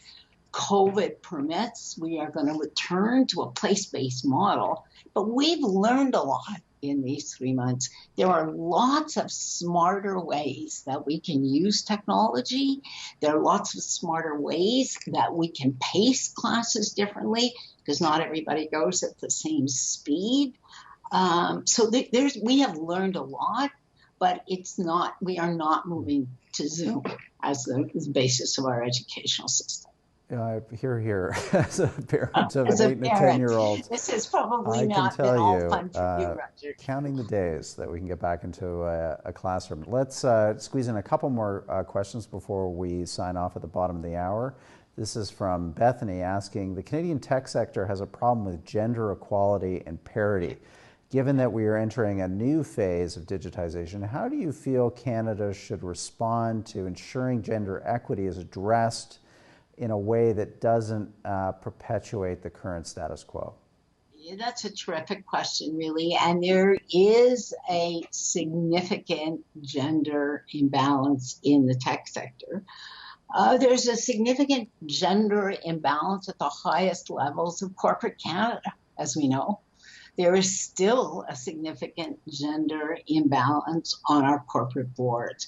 COVID permits, we are going to return to a place-based model. But we've learned a lot in these 3 months. There are lots of smarter ways that we can use technology. There are lots of smarter ways that we can pace classes differently, because not everybody goes at the same speed. We have learned a lot, but we are not moving to Zoom as the basis of our educational system. Hear, as a parent of an 8 and a 10-year-old. This is probably not been all fun for you, Roger. Counting the days that we can get back into a classroom. Let's squeeze in a couple more questions before we sign off at the bottom of the hour. This is from Bethany asking, the Canadian tech sector has a problem with gender equality and parity. Given that we are entering a new phase of digitization, how do you feel Canada should respond to ensuring gender equity is addressed in a way that doesn't perpetuate the current status quo? Yeah, that's a terrific question, really. And there is a significant gender imbalance in the tech sector. There's a significant gender imbalance at the highest levels of corporate Canada, as we know. There is still a significant gender imbalance on our corporate boards.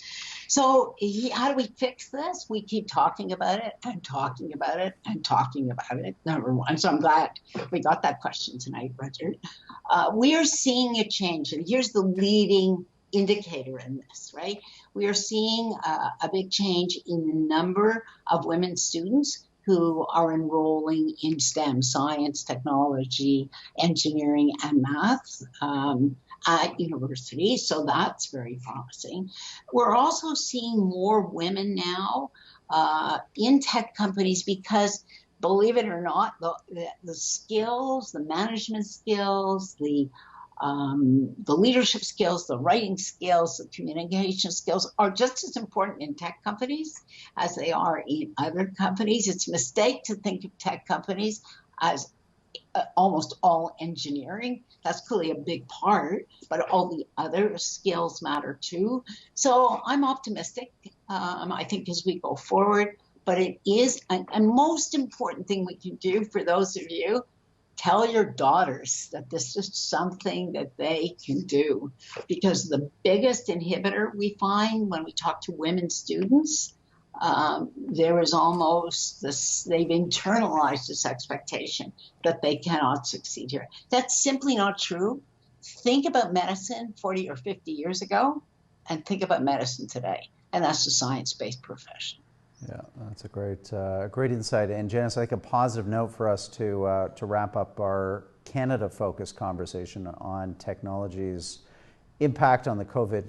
So how do we fix this? We keep talking about it and talking about it and talking about it, number one. So I'm glad we got that question tonight, Roger. We are seeing a change, and here's the leading indicator in this, right? We are seeing a big change in the number of women students who are enrolling in STEM, science, technology, engineering, and math. at universities, so that's very promising. We're also seeing more women now in tech companies because, believe it or not, the skills, the management skills, the leadership skills, the writing skills, the communication skills are just as important in tech companies as they are in other companies. It's a mistake to think of tech companies as almost all engineering. That's clearly a big part, but all the other skills matter too. So I'm optimistic, I think, as we go forward. But it is a most important thing we can do for those of you. Tell your daughters that this is something that they can do, because the biggest inhibitor we find when we talk to women students, there is almost this, they've internalized this expectation that they cannot succeed here. That's simply not true. Think about medicine 40 or 50 years ago and think about medicine today. And that's a science-based profession. Yeah, that's a great insight. And Janice, I think a positive note for us to wrap up our Canada-focused conversation on technology's impact on the COVID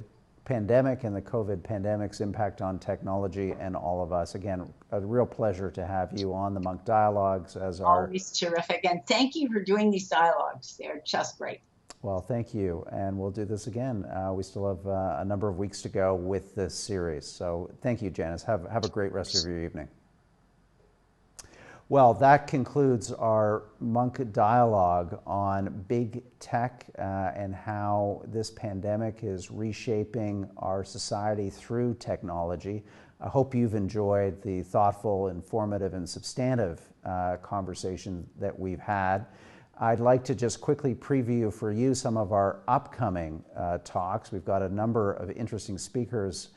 pandemic and the COVID pandemic's impact on technology and all of us. Again, a real pleasure to have you on the Munk Dialogues as our... Always terrific. And thank you for doing these dialogues. They're just great. Well, thank you, and we'll do this again. We still have a number of weeks to go with this series. So thank you, Janice. Have a great rest of your evening. Well, that concludes our Munk Dialogue on big tech and how this pandemic is reshaping our society through technology. I hope you've enjoyed the thoughtful, informative, and substantive conversation that we've had. I'd like to just quickly preview for you some of our upcoming talks. We've got a number of interesting speakers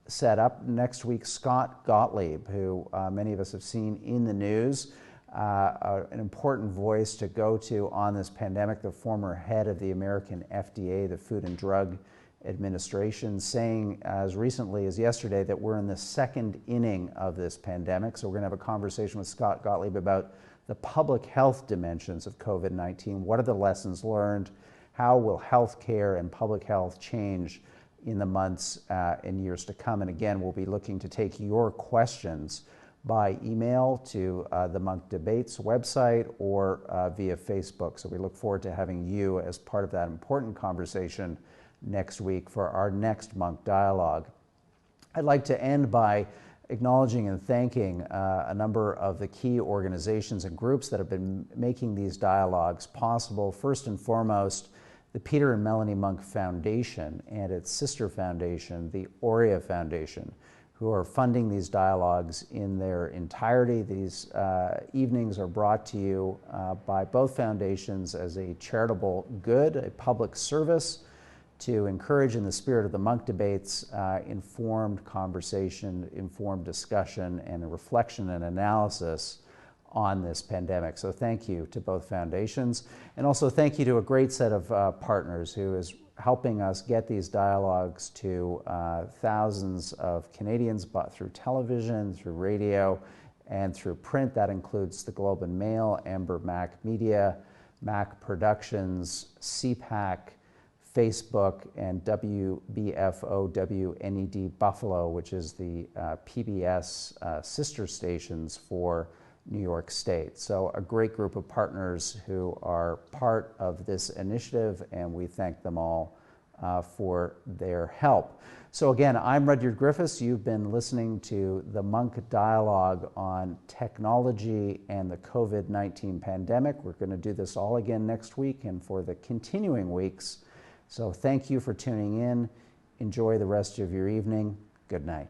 set up. Next week, Scott Gottlieb, who many of us have seen in the news, an important voice to go to on this pandemic, the former head of the American FDA, the Food and Drug Administration, saying as recently as yesterday that we're in the second inning of this pandemic. So we're going to have a conversation with Scott Gottlieb about the public health dimensions of COVID-19. What are the lessons learned? How will healthcare and public health change in the months and years to come? And again, we'll be looking to take your questions by email to the Munk Debates website or via Facebook. So we look forward to having you as part of that important conversation next week for our next Munk Dialogue. I'd like to end by acknowledging and thanking a number of the key organizations and groups that have been making these dialogues possible. First and foremost, the Peter and Melanie Munk Foundation and its sister foundation, the Aurea Foundation, who are funding these dialogues in their entirety. These evenings are brought to you by both foundations as a charitable good, a public service, to encourage, in the spirit of the Munk Debates, informed conversation, informed discussion, and a reflection and analysis on this pandemic. So thank you to both foundations. And also thank you to a great set of partners who is helping us get these dialogues to thousands of Canadians, but through television, through radio, and through print. That includes the Globe and Mail, Amber Mac Media, Mac Productions, CPAC, Facebook, and WBFO WNED Buffalo, which is the PBS sister stations for New York State. So a great group of partners who are part of this initiative, and we thank them all for their help. So again, I'm Rudyard Griffiths. You've been listening to the Munk Dialogue on technology and the COVID-19 pandemic. We're going to do this all again next week and for the continuing weeks. So thank you for tuning in. Enjoy the rest of your evening. Good night.